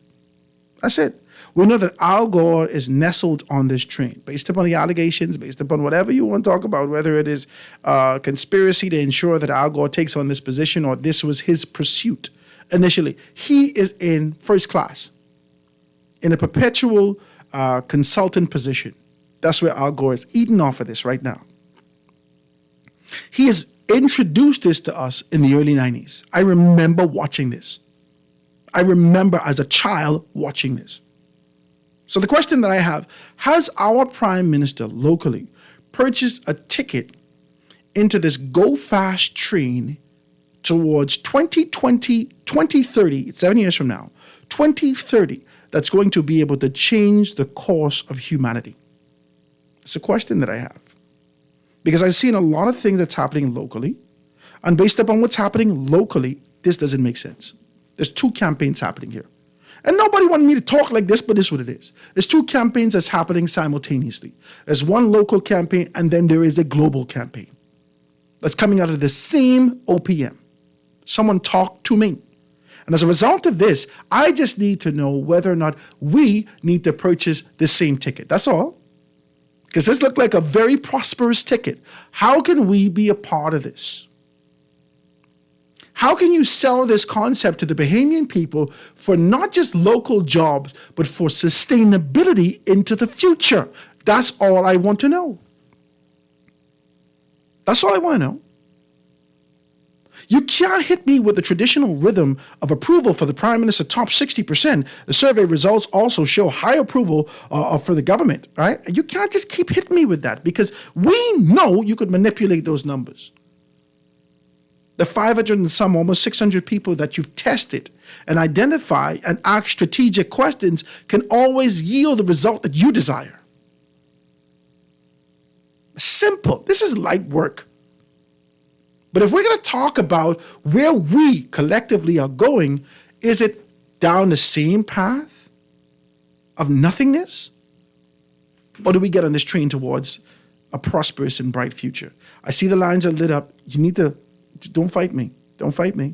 Speaker 7: That's it. We know that Al Gore is nestled on this train based upon the allegations, based upon whatever you want to talk about, whether it is conspiracy to ensure that Al Gore takes on this position or this was his pursuit initially. He is in first class, in a perpetual consultant position. That's where Al Gore is eating off of this right now. He has introduced this to us in the early 90s. I remember watching this. I remember as a child watching this. So the question that I have, has our prime minister locally purchased a ticket into this Go Fast train towards 2020, 2030, it's 7 years from now, 2030, that's going to be able to change the course of humanity? It's a question that I have. Because I've seen a lot of things that's happening locally, and based upon what's happening locally, this doesn't make sense. There's two campaigns happening here. And nobody wanted me to talk like this, but this is what it is. There's two campaigns that's happening simultaneously. There's one local campaign, and then there is a global campaign that's coming out of the same OPM. Someone talk to me. And as a result of this, I just need to know whether or not we need to purchase the same ticket. That's all. Because this looked like a very prosperous ticket. How can we be a part of this? How can you sell this concept to the Bahamian people for not just local jobs, but for sustainability into the future? That's all I want to know. That's all I want to know. You can't hit me with the traditional rhythm of approval for the Prime Minister, top 60%. The survey results also show high approval for the government, right? You can't just keep hitting me with that because we know you could manipulate those numbers. The 500 and some, almost 600 people that you've tested and identified and asked strategic questions can always yield the result that you desire. Simple. This is light work. But if we're going to talk about where we collectively are going, is it down the same path of nothingness? Or do we get on this train towards a prosperous and bright future? I see the lines are lit up. You need to, don't fight me. Don't fight me.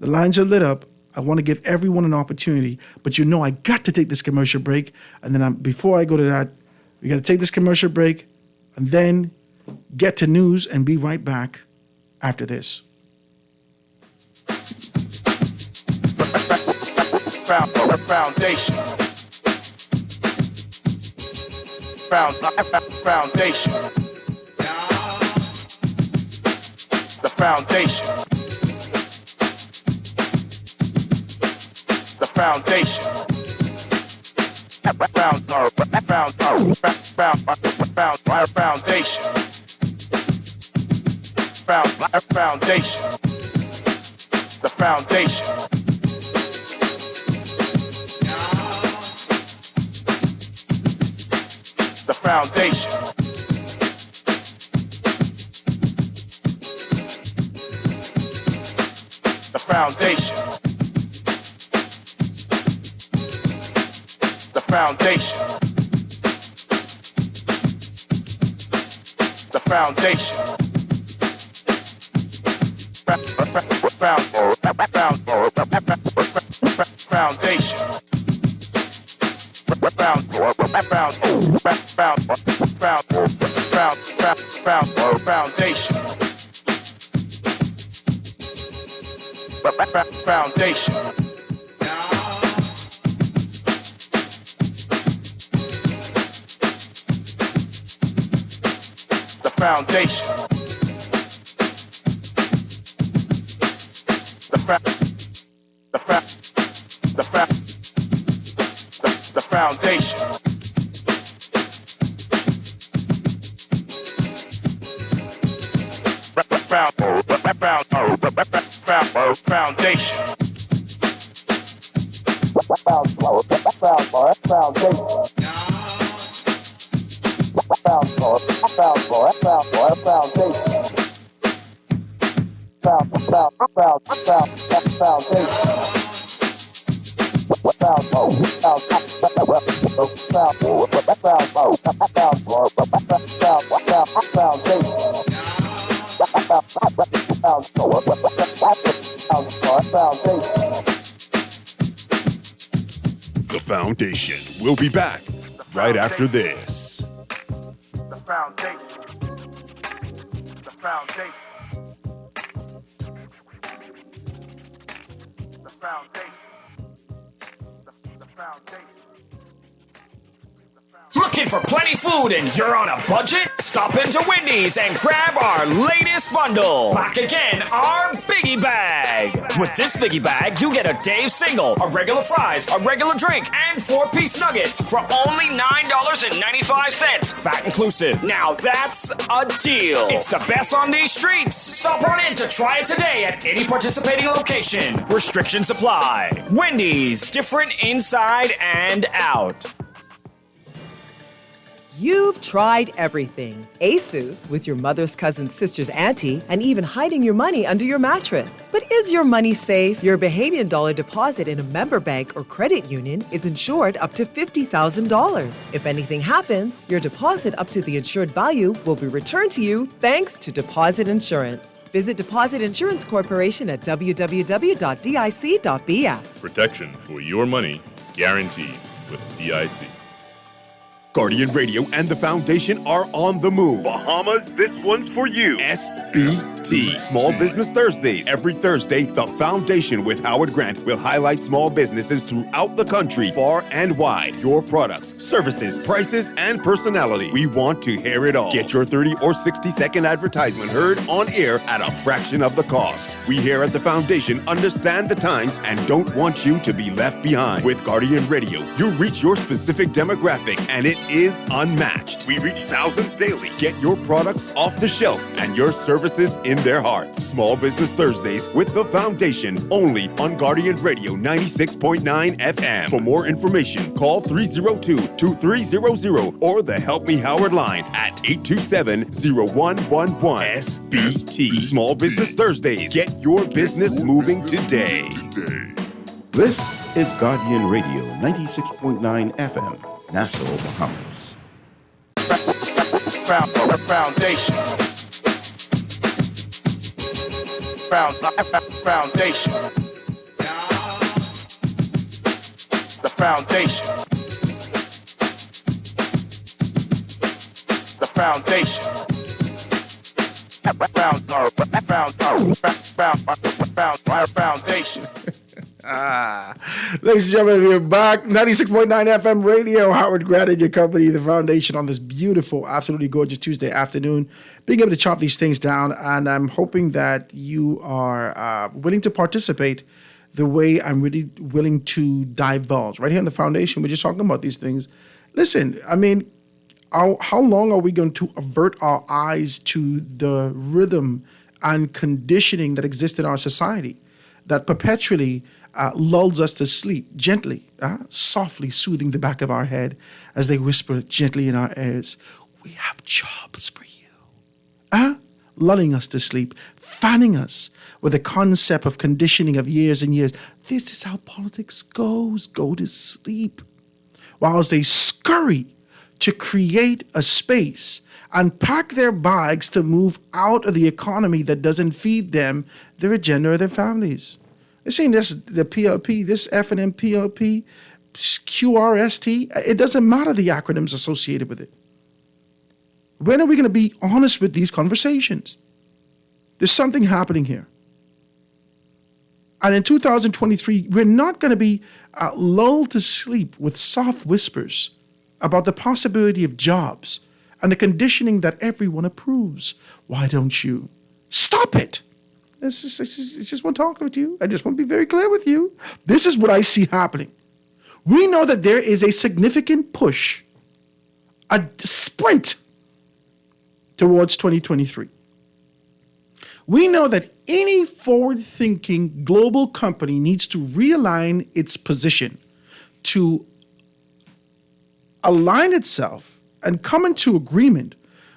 Speaker 7: The lines are lit up. I want to give everyone an opportunity. But you know I got to take this commercial break. And then before I go to that, we got to take this commercial break and then get to news and be right back after this.
Speaker 3: Foundation. Foundation. The foundation. The foundation. Foundation. Foundation. The foundation. The foundation. The foundation. The foundation. The foundation. Foundation. The foundation. The foundation.
Speaker 9: The Foundation. We'll be back right after this.
Speaker 3: The foundation. The foundation. The foundation. The foundation.
Speaker 18: Looking for plenty food and you're on a budget? Stop into Wendy's and grab our latest bundle. Back again, our Biggie Bag. With this Biggie Bag, you get a Dave single, a regular fries, a regular drink, and 4-piece nuggets for only $9.95. VAT inclusive. Now that's a deal. It's the best on these streets. Stop on in to try it today at any participating location. Restrictions apply. Wendy's, different inside and out.
Speaker 19: You've tried everything. ASUS with your mother's cousin's sister's auntie, and even hiding your money under your mattress. But is your money safe? Your Bahamian dollar deposit in a member bank or credit union is insured up to $50,000. If anything happens, your deposit up to the insured value will be returned to you thanks to Deposit Insurance. Visit Deposit Insurance Corporation at www.dic.bs.
Speaker 20: Protection for your money guaranteed with DIC.
Speaker 9: Guardian Radio and the Foundation are on the move.
Speaker 21: Bahamas, this one's for you.
Speaker 9: SBT, Small Business Thursdays. Every Thursday, the Foundation with Howard Grant will highlight small businesses throughout the country, far and wide. Your products, services, prices, and personality. We want to hear it all. Get your 30 or 60-second advertisement heard on air at a fraction of the cost. We here at the Foundation understand the times and don't want you to be left behind. With Guardian Radio, you reach your specific demographic, and it is unmatched.
Speaker 21: We reach thousands daily.
Speaker 9: Get your products off the shelf and your services in their hearts. Small Business Thursdays with the Foundation, only on Guardian Radio 96.9 FM. For more information, call 302-2300 or the Help Me Howard line at 827-0111. SBT. Small Business Thursdays. Get your business moving today.
Speaker 15: This is Guardian Radio 96.9 FM, Nassau, Bahamas.
Speaker 3: Foundation. Foundation. The foundation. The foundation. Foundation.
Speaker 7: Ladies and gentlemen, we're back. 96.9 FM radio. Howard Grant and your company, the Foundation, on this beautiful, absolutely gorgeous Tuesday afternoon. Being able to chop these things down, and I'm hoping that you are willing to participate the way I'm really willing to divulge. Right here on the Foundation, we're just talking about these things. Listen, I mean, how long are we going to avert our eyes to the rhythm and conditioning that exists in our society that perpetually lulls us to sleep gently, softly soothing the back of our head as they whisper gently in our ears, "We have jobs for you." Lulling us to sleep, fanning us with the concept of conditioning of years and years. This is how politics goes. Go to sleep. Whilst they scurry to create a space and pack their bags to move out of the economy that doesn't feed them, their agenda, or their families. This ain't this the PLP, this F&M PLP, QRST. It doesn't matter the acronyms associated with it. When are we going to be honest with these conversations? There's something happening here. And in 2023, we're not going to be lulled to sleep with soft whispers about the possibility of jobs and the conditioning that everyone approves. Why don't you? Stop it. It's just want to talk with you. I just want to be very clear with you. This is what I see happening. We know that there is a significant push, a sprint towards 2023. We know that any forward-thinking global company needs to realign its position to align itself and come into agreement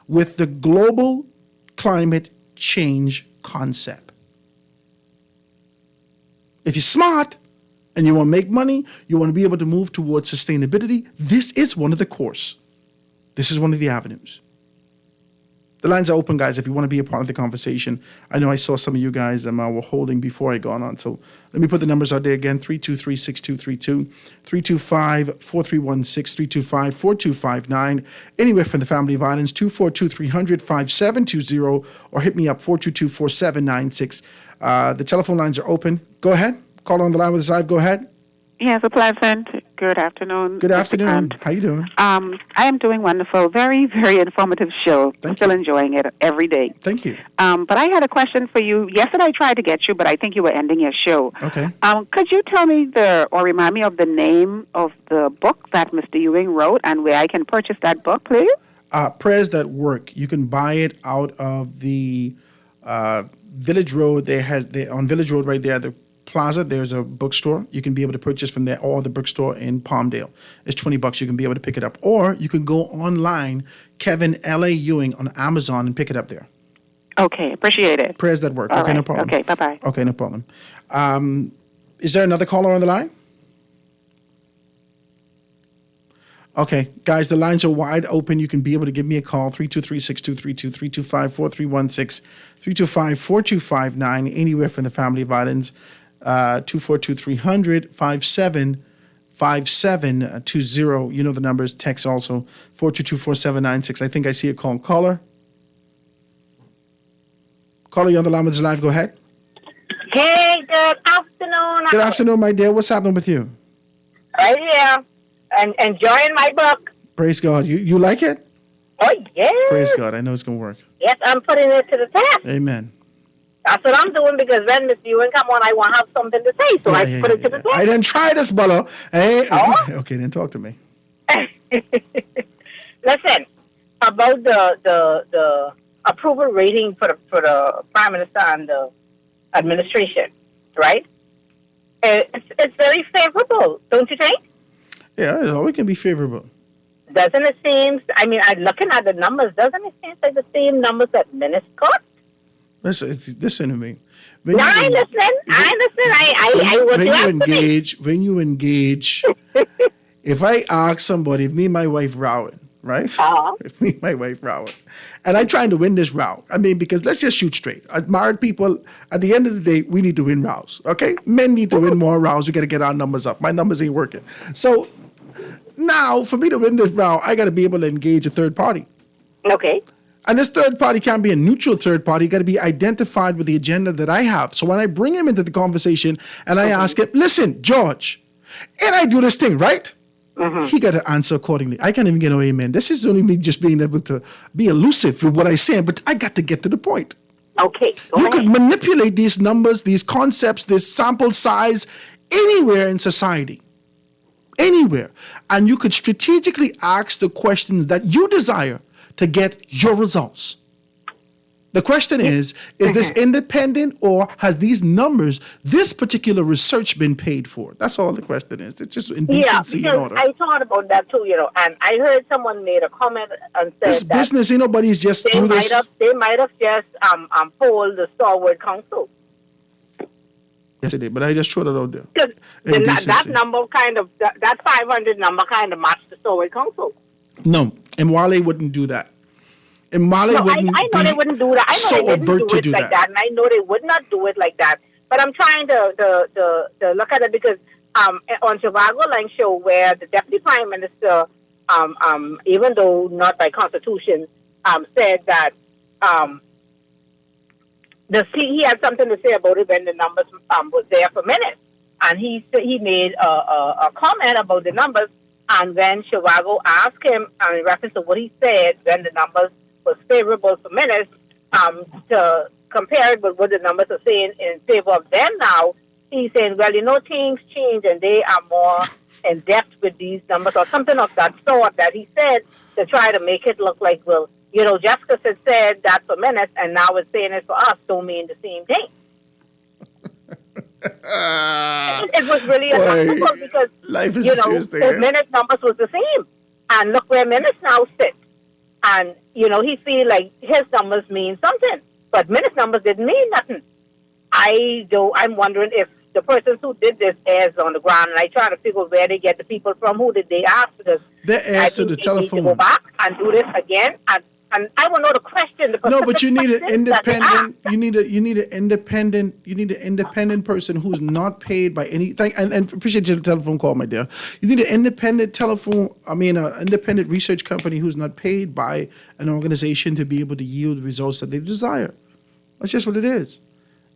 Speaker 7: with the global climate change concept. If you're smart and you want to make money, you want to be able to move towards sustainability, this is one of the course. This is one of the avenues. The lines are open, guys, if you want to be a part of the conversation. I know I saw some of you guys were holding before I got on. So let me put the numbers out there again, 323-6232, 325-4316, 325-4259. Anywhere from the family of islands, 242-300-5720, or hit me up, 422-4796. The telephone lines are open. Go ahead. Call on the line with us live. Go ahead.
Speaker 1: Yes, a pleasant. Good afternoon.
Speaker 7: Good afternoon. How you doing?
Speaker 1: I am doing wonderful. Very, very informative show. I'm still enjoying it every day.
Speaker 7: Thank you.
Speaker 1: But I had a question for you. Yesterday I tried to get you, but I think you were ending your show.
Speaker 7: Okay.
Speaker 1: Could you tell me or remind me of the name of the book that Mr. Ewing wrote and where I can purchase that book, please?
Speaker 7: Prayers That Work. You can buy it out of the Village Road. On Village Road right there, the Plaza, there's a bookstore. You can be able to purchase from there, or the bookstore in Palmdale. It's $20. You can be able to pick it up. Or you can go online, Kevin L.A. Ewing on Amazon, and pick it up there.
Speaker 1: Okay, appreciate it.
Speaker 7: Prayers That Work.
Speaker 1: All
Speaker 7: Okay,
Speaker 1: right.
Speaker 7: no problem.
Speaker 1: Okay, bye-bye.
Speaker 7: Okay, no problem. Is there another caller on the line? Okay, guys, the lines are wide open. You can be able to give me a call, 323-6232, 325-4316, 325-4259, anywhere from the family of islands. 242-300-5720. You know the numbers. Text also 422-4796. I think I see a call. Caller, you on the line with us live. Go ahead.
Speaker 22: Hey, good afternoon.
Speaker 7: Good afternoon, my dear. What's happening with you?
Speaker 22: Right here. And enjoying my book.
Speaker 7: Praise God. You like it?
Speaker 22: Oh, yes.
Speaker 7: Praise God. I know it's going to work.
Speaker 22: Yes, I'm putting it to the test.
Speaker 7: Amen.
Speaker 22: That's what I'm doing, because when Miss Ewing come on, I want to have something to say, so I put it to the test.
Speaker 7: I didn't try this, Bolo. Hey, okay, then talk to me.
Speaker 22: Listen, about the approval rating for the Prime Minister and the administration, right? It's very favorable, don't you think?
Speaker 7: Yeah, it always can be favorable.
Speaker 22: Doesn't it seem, looking at the numbers, doesn't it seem like the same numbers that Minister got?
Speaker 7: Listen to me.
Speaker 22: I listen.
Speaker 7: When you engage, if I ask somebody, if me and my wife rowing, right? If me and my wife rowing, and I'm trying to win this row, because let's just shoot straight. As married people, at the end of the day, we need to win rows, okay? Men need to win more rows. We got to get our numbers up. My numbers ain't working. So now, for me to win this row, I got to be able to engage a third party.
Speaker 22: Okay.
Speaker 7: And this third party can't be a neutral third party. Got to be identified with the agenda that I have. So when I bring him into the conversation and I ask him, listen, George, and I do this thing, right? He got to answer accordingly. I can't even get no amen. This is only me just being able to be elusive with what I say, but I got to get to the point.
Speaker 22: Okay.
Speaker 7: You could manipulate these numbers, these concepts, this sample size anywhere in society. Anywhere. And you could strategically ask the questions that you desire to get your results. The question is this independent, or has these numbers, this particular research been paid for? That's all the question is. It's just in decency and order.
Speaker 22: I thought about that too, and I heard someone made a comment and said
Speaker 7: this
Speaker 22: that
Speaker 7: business, ain't nobody's just do this.
Speaker 22: They might have just polled the Starwood Council.
Speaker 7: Yesterday, but I just threw it out there.
Speaker 22: That number that 500 number kind of matched the Starwood Council.
Speaker 7: No, Mwale wouldn't do that. Mwale wouldn't.
Speaker 22: I know they wouldn't do that. I know
Speaker 7: so
Speaker 22: they didn't
Speaker 7: overt
Speaker 22: do
Speaker 7: to
Speaker 22: it
Speaker 7: do
Speaker 22: like that, and I know they would not do it like that. But I'm trying to look at it because on Chicago Line show, where the Deputy Prime Minister, even though not by Constitution, said that he had something to say about it when the numbers was there for minutes, and he made a comment about the numbers. And when Chicago asked him, in reference to what he said, when the numbers was favorable for minutes, to compare it with what the numbers are saying in favor of them now, he's saying, well, things change and they are more in depth with these numbers, or something of that sort that he said, to try to make it look like, well, Jessica said that for minutes, and now it's saying it for us, don't mean the same thing. It was really uncomfortable because
Speaker 7: life is serious
Speaker 22: the minute numbers was the same, and look where minutes now sit. And he feel like his numbers mean something, but minutes numbers didn't mean nothing. I'm wondering if the persons who did this is on the ground, and I try to figure where they get the people from. Who did they ask? Because
Speaker 7: they asked to the telephone.
Speaker 22: Need to go back and do this again and And I want to know the question.
Speaker 7: No, but you need an independent. You need an independent person who's not paid by anything. And appreciate your telephone call, my dear. You need an independent independent research company who's not paid by an organization to be able to yield the results that they desire. That's just what it is.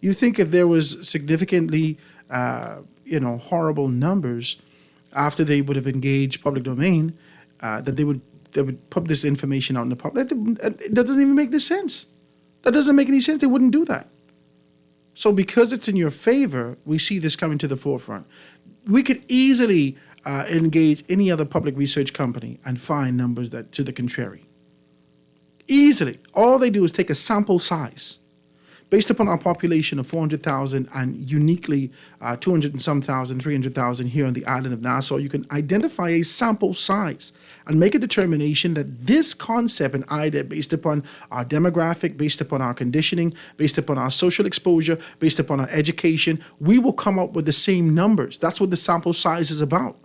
Speaker 7: You think if there was significantly, horrible numbers after they would have engaged public domain, that they would put this information out in the public. That doesn't even make any sense. That doesn't make any sense. They wouldn't do that. So because it's in your favor, we see this coming to the forefront. We could easily engage any other public research company and find numbers that to the contrary. Easily. All they do is take a sample size based upon our population of 400,000 and uniquely 200 and some thousand, 300,000 here on the island of Nassau. You can identify a sample size and make a determination that this concept and idea based upon our demographic, based upon our conditioning, based upon our social exposure, based upon our education, we will come up with the same numbers. That's what the sample size is about.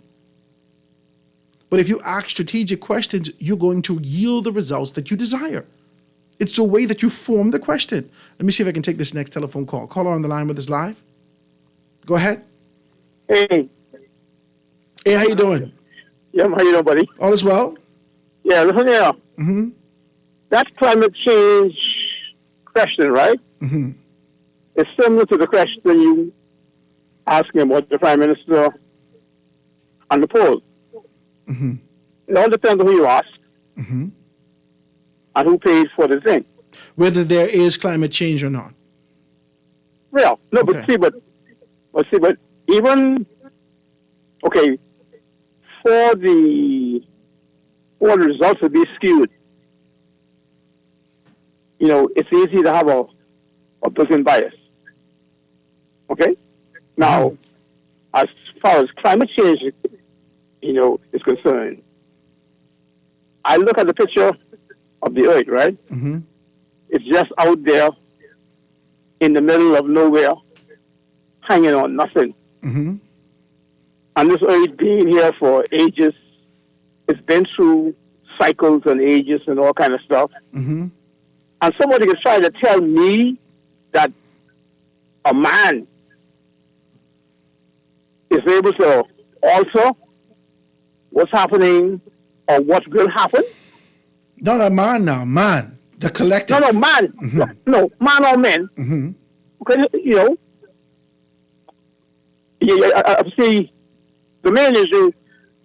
Speaker 7: But if you ask strategic questions, you're going to yield the results that you desire. It's the way that you form the question. Let me see if I can take this next telephone call. Caller on the line with us live. Go ahead.
Speaker 2: Hey.
Speaker 7: Hey, how you doing?
Speaker 2: Yeah, how you doing, buddy?
Speaker 7: All is well?
Speaker 2: Yeah, listen here.
Speaker 7: Mm-hmm.
Speaker 2: That climate change question, right?
Speaker 7: Mm-hmm.
Speaker 2: It's similar to the question you asking about the Prime Minister on the poll.
Speaker 7: Mm-hmm.
Speaker 2: It all depends on who you ask.
Speaker 7: Mm-hmm.
Speaker 2: And who pays for the thing.
Speaker 7: Whether there is climate change or not.
Speaker 2: Well, no,
Speaker 7: Okay.
Speaker 2: but even, okay, for the results to be skewed, it's easy to have a built-in bias. Okay? Now, as far as climate change, is concerned, I look at the picture of the earth, right?
Speaker 7: Mm-hmm.
Speaker 2: It's just out there in the middle of nowhere, hanging on nothing.
Speaker 7: Mm-hmm.
Speaker 2: And this earth being here for ages, it's been through cycles and ages and all kind of stuff.
Speaker 7: Mm-hmm.
Speaker 2: And somebody can try to tell me that a man is able to alter what's happening or what will happen.
Speaker 7: Not a man now, man. The collective.
Speaker 2: No, man.
Speaker 7: Mm-hmm.
Speaker 2: No, man or men.
Speaker 7: Mm-hmm.
Speaker 2: Okay, I see the main issue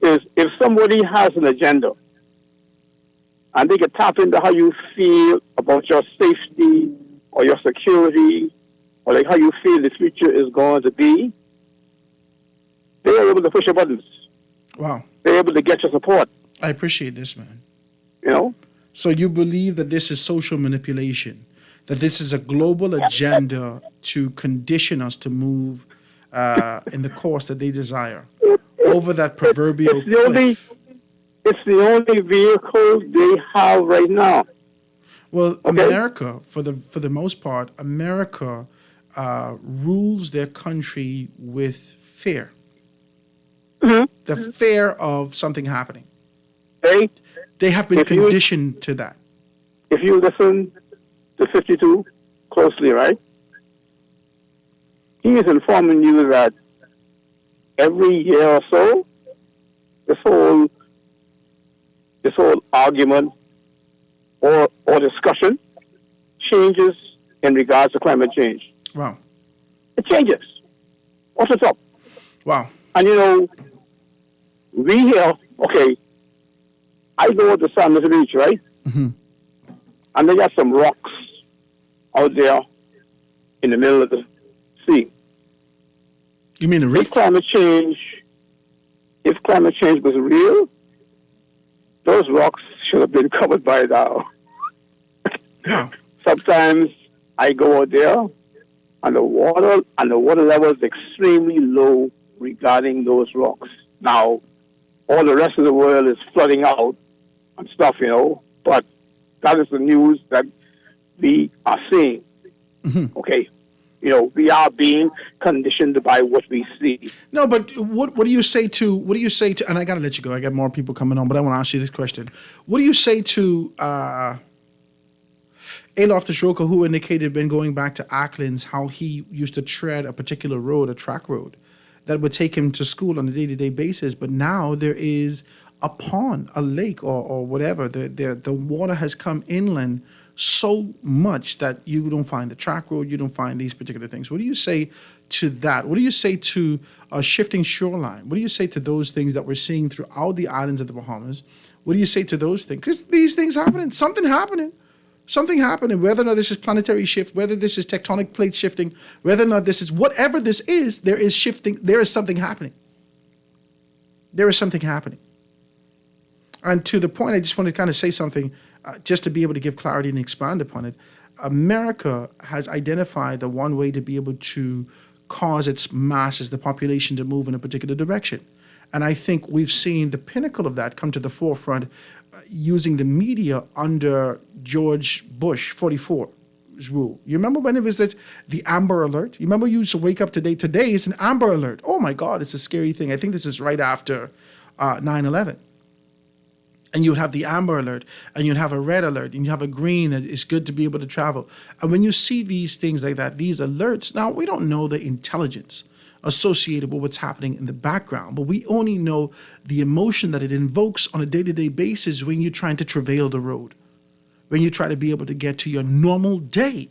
Speaker 2: is if somebody has an agenda and they can tap into how you feel about your safety or your security or like how you feel the future is going to be, they are able to push your buttons.
Speaker 7: Wow.
Speaker 2: They're able to get your support.
Speaker 7: I appreciate this, man.
Speaker 2: So
Speaker 7: you believe that this is social manipulation, that this is a global agenda to condition us to move in the course that they desire over that proverbial cliff.
Speaker 2: It's the only vehicle they have right now.
Speaker 7: Well, okay. America, for the most part, America rules their country with fear.
Speaker 2: Mm-hmm.
Speaker 7: The fear of something happening.
Speaker 2: They
Speaker 7: have been conditioned to that.
Speaker 2: If you listen to 52 closely, right? He is informing you that every year or so, this whole argument or discussion changes in regards to climate change.
Speaker 7: Wow.
Speaker 2: It changes. What's it up?
Speaker 7: Wow.
Speaker 2: And we here, okay, I go to San Luis Beach, right?
Speaker 7: Mm-hmm.
Speaker 2: And they got some rocks out there in the middle of the sea.
Speaker 7: You mean the reef?
Speaker 2: If climate change was real, those rocks should have been covered by now.
Speaker 7: Wow.
Speaker 2: Sometimes I go out there and the water level is extremely low regarding those rocks. Now, all the rest of the world is flooding out and stuff, but that is the news that we are seeing.
Speaker 7: Mm-hmm.
Speaker 2: Okay. We are being conditioned by what we see.
Speaker 7: No, but what do you say to, and I got to let you go. I got more people coming on, but I want to ask you this question. What do you say to Loftus Roker, who indicated when going back to Acklands how he used to tread a particular road, a track road, that would take him to school on a day-to-day basis. But now there is a pond, a lake, or whatever. The water has come inland so much that you don't find the track road, you don't find these particular things. What do you say to that? What do you say to a shifting shoreline? What do you say to those things that we're seeing throughout the islands of the Bahamas? What do you say to those things? Because these things happening, something happening, whether or not this is planetary shift, whether this is tectonic plate shifting, whether or not this is, whatever this is, there is shifting, there is something happening. There is something happening. And to the point, I just want to kind of say something just to be able to give clarity and expand upon it. America has identified the one way to be able to cause its masses, the population, to move in a particular direction. And I think we've seen the pinnacle of that come to the forefront using the media under George Bush 44's rule. You remember when it was the Amber Alert? You remember you used to wake up today? Today is an Amber Alert. Oh my God, it's a scary thing. I think this is right after 9/11. And you'd have the Amber Alert, and you'd have a red alert, and you have a green that it's good to be able to travel. And when you see these things like that, these alerts, now we don't know the intelligence associated with what's happening in the background, but we only know the emotion that it invokes on a day-to-day basis when you're trying to travail the road, when you try to be able to get to your normal day,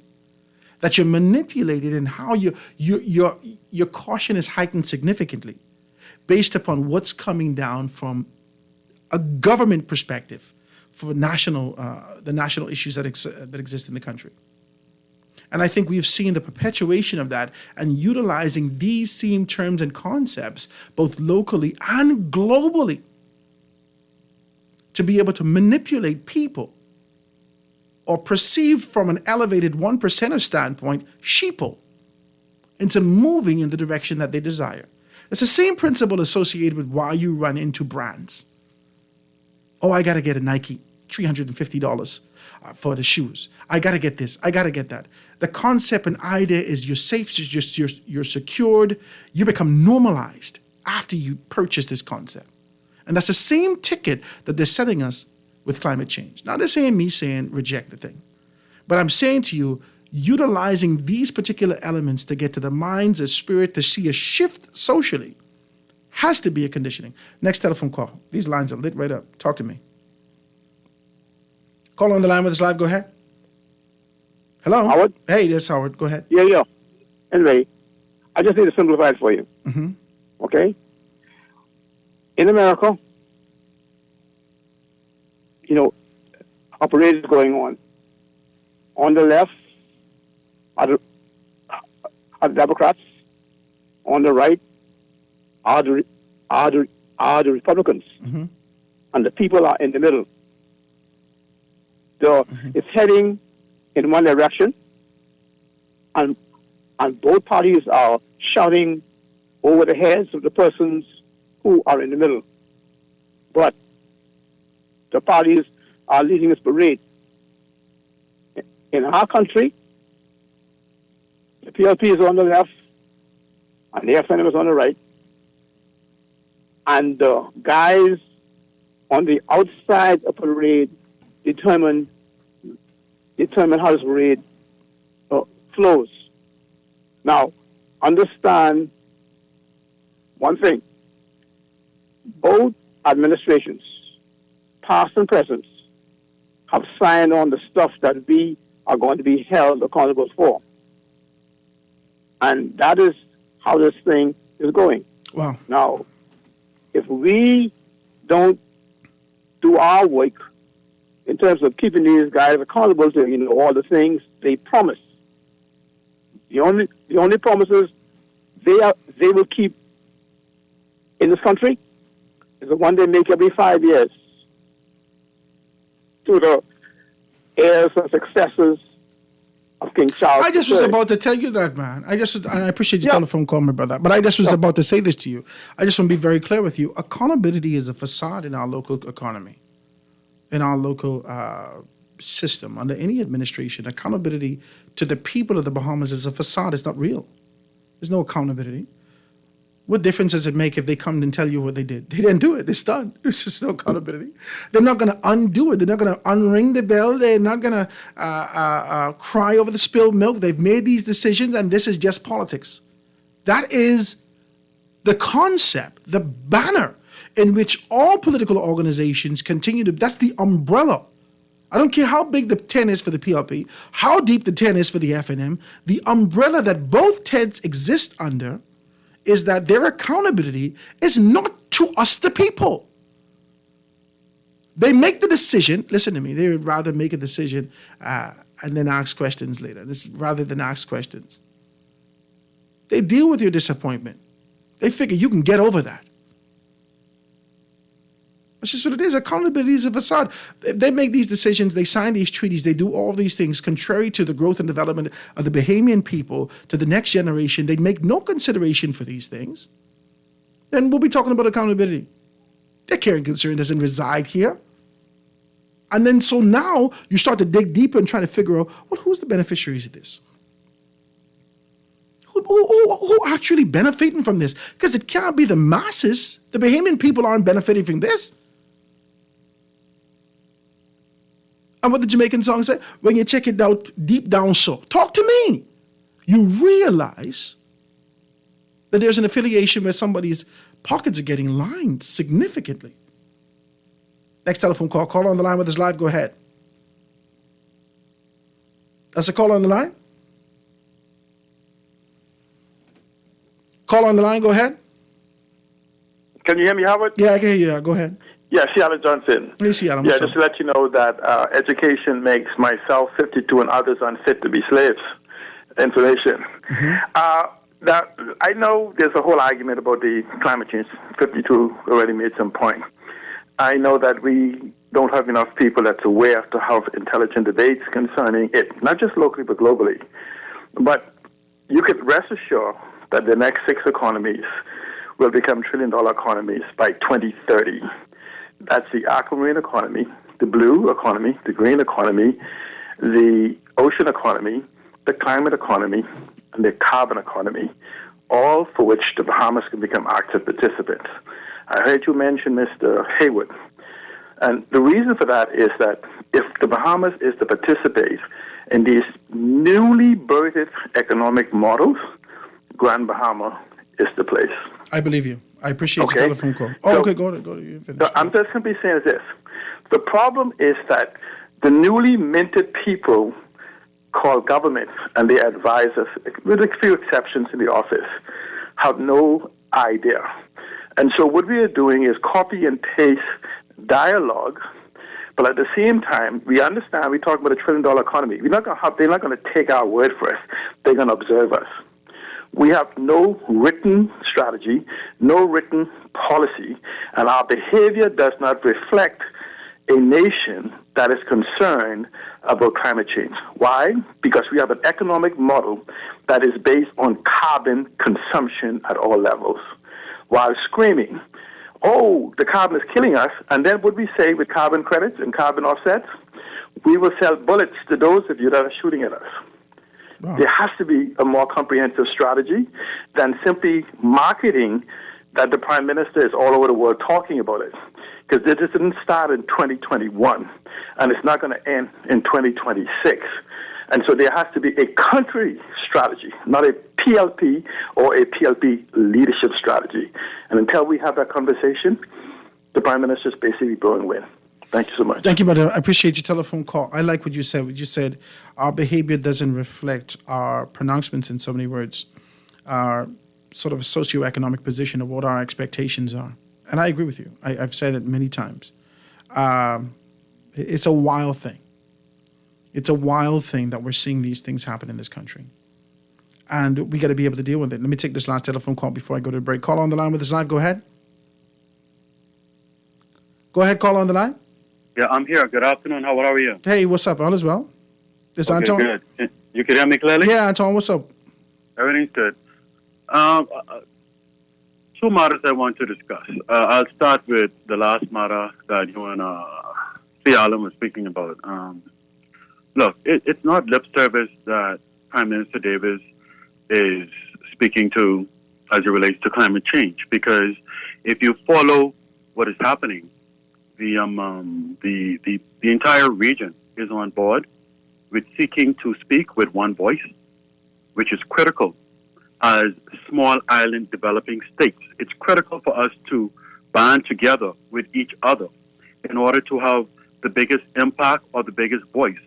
Speaker 7: that you're manipulated in how your caution is heightened significantly based upon what's coming down from a government perspective for the national issues that exist in the country. And I think we've seen the perpetuation of that and utilizing these same terms and concepts, both locally and globally, to be able to manipulate people or perceive from an elevated 1%er standpoint, sheeple, into moving in the direction that they desire. It's the same principle associated with why you run into brands. Oh, I got to get a Nike, $350 for the shoes. I got to get this. I got to get that. The concept and idea is you're safe, you're secured, you become normalized after you purchase this concept. And that's the same ticket that they're selling us with climate change. Now, this ain't me saying reject the thing, but I'm saying to you, utilizing these particular elements to get to the minds and spirit to see a shift socially has to be a conditioning. Next telephone call. These lines are lit right up. Talk to me. Call on the line with us live. Go ahead. Hello?
Speaker 2: Howard?
Speaker 7: Hey, that's Howard. Go ahead.
Speaker 2: Yeah. Anyway, I just need to simplify it for you.
Speaker 7: Mm-hmm.
Speaker 2: Okay? In America, a parade is going on. On the left are the Democrats. On the right are the Republicans.
Speaker 7: Mm-hmm.
Speaker 2: And the people are in the middle. So it's heading in one direction, and both parties are shouting over the heads of the persons who are in the middle. But the parties are leading this parade. In our country, the PLP is on the left, and the FNM is on the right. And the guys on the outside of the parade determine how this parade flows. Now, understand one thing. Both administrations, past and present, have signed on the stuff that we are going to be held accountable for. And that is how this thing is going.
Speaker 7: Wow.
Speaker 2: Now, if we don't do our work in terms of keeping these guys accountable to all the things they promise, the only promises they will keep in this country is the one they make every 5 years to the heirs and successors of King Charles.
Speaker 7: I just was about to tell you that, man. And I appreciate your telephone call, my brother. But I just was about to say this to you. I just want to be very clear with you. Accountability is a facade in our local economy, in our local system, under any administration. Accountability to the people of the Bahamas is a facade. It's not real. There's no accountability. What difference does it make if they come and tell you what they did? They didn't do it. It's done. There's just no accountability. They're not going to undo it. They're not going to unring the bell. They're not going to cry over the spilled milk. They've made these decisions, and this is just politics. That is the concept, the banner in which all political organizations continue to, that's the umbrella. I don't care how big the tent is for the PLP, how deep the tent is for the FNM, the umbrella that both tents exist under is that their accountability is not to us, the people. They make the decision, listen to me, they would rather make a decision and then ask questions later, rather than ask questions. They deal with your disappointment. They figure you can get over that. That's just what it is. Accountability is a facade. They make these decisions, they sign these treaties, they do all these things contrary to the growth and development of the Bahamian people, to the next generation. They make no consideration for these things. Then we'll be talking about accountability. Their care and concern doesn't reside here. And then so now you start to dig deeper and try to figure out, well, who's the beneficiaries of this? Who actually benefiting from this? Because it can't be the masses. The Bahamian people aren't benefiting from this. And what the Jamaican song say? When you check it out deep down so. Talk to me. You realize that there's an affiliation where somebody's pockets are getting lined significantly. Next telephone call. Caller on the line with us live. Go ahead. That's a caller on the line? Caller on the line. Go ahead.
Speaker 4: Can you hear me, Howard?
Speaker 7: Yeah, I can hear you. Go ahead.
Speaker 4: Yeah, Seattle Johnson.
Speaker 7: Hey, Seattle.
Speaker 4: Yeah, just to let you know that education makes myself, 52, and others unfit to be slaves. Information. Now, I know there's a whole argument about the climate change. 52 already made some point. I know that we don't have enough people that's aware to have intelligent debates concerning it, not just locally but globally. But you could rest assured that the next 6 economies will become trillion-dollar economies by 2030. That's the aquamarine economy, the blue economy, the green economy, the ocean economy, the climate economy, and the carbon economy, all for which the Bahamas can become active participants. I heard you mention Mr. Haywood. And the reason for that is that if the Bahamas is to participate in these newly birthed economic models, Grand Bahama is the place.
Speaker 7: I believe you. I appreciate your telephone call. Oh,
Speaker 4: So-
Speaker 7: okay, go ahead. You finish.
Speaker 4: So I'm just simply saying this. The problem is that the newly minted people called government and their advisors, with a few exceptions in the office, have no idea. And so what we are doing is copy and paste dialogue, but at the same time, we understand we're talking about a trillion-dollar economy. They're not going to take our word for us. They're going to observe us. We have no written strategy, no written policy, and our behavior does not reflect a nation that is concerned about climate change. Why? Because we have an economic model that is based on carbon consumption at all levels, while screaming, oh, the carbon is killing us, and then what we say with carbon credits and carbon offsets, we will sell bullets to those of you that are shooting at us. Wow. There has to be a more comprehensive strategy than simply marketing that the Prime Minister is all over the world talking about it. Because this didn't start in 2021, and it's not going to end in 2026. And so there has to be a country strategy, not a PLP or a PLP leadership strategy. And until we have that conversation, the Prime Minister is basically blowing wind. Thank you so much.
Speaker 7: Thank you, brother. I appreciate your telephone call. I like what you said. What you said, our behavior doesn't reflect our pronouncements, in so many words, our sort of socioeconomic position of what our expectations are. And I agree with you. I've said it many times. It's a wild thing. It's a wild thing that we're seeing these things happen in this country. And we got to be able to deal with it. Let me take this last telephone call before I go to the break. Call on the line with us live. Go ahead. Go ahead, call on the line.
Speaker 6: Yeah, I'm here. Good afternoon. How are you?
Speaker 7: Hey, what's up? All is well? This
Speaker 6: Okay,
Speaker 7: Anton?
Speaker 6: good. You can hear me clearly?
Speaker 7: Yeah, Anton, what's up?
Speaker 6: Everything's good. Two matters I want to discuss. I'll start with the last matter that you and C. Allen were speaking about. Look, it's not lip service that Prime Minister Davis is speaking to as it relates to climate change. Because if you follow what is happening, the entire region is on board with seeking to speak with one voice, which is critical as small island developing states. It's critical for us to band together with each other in order to have the biggest impact or the biggest voice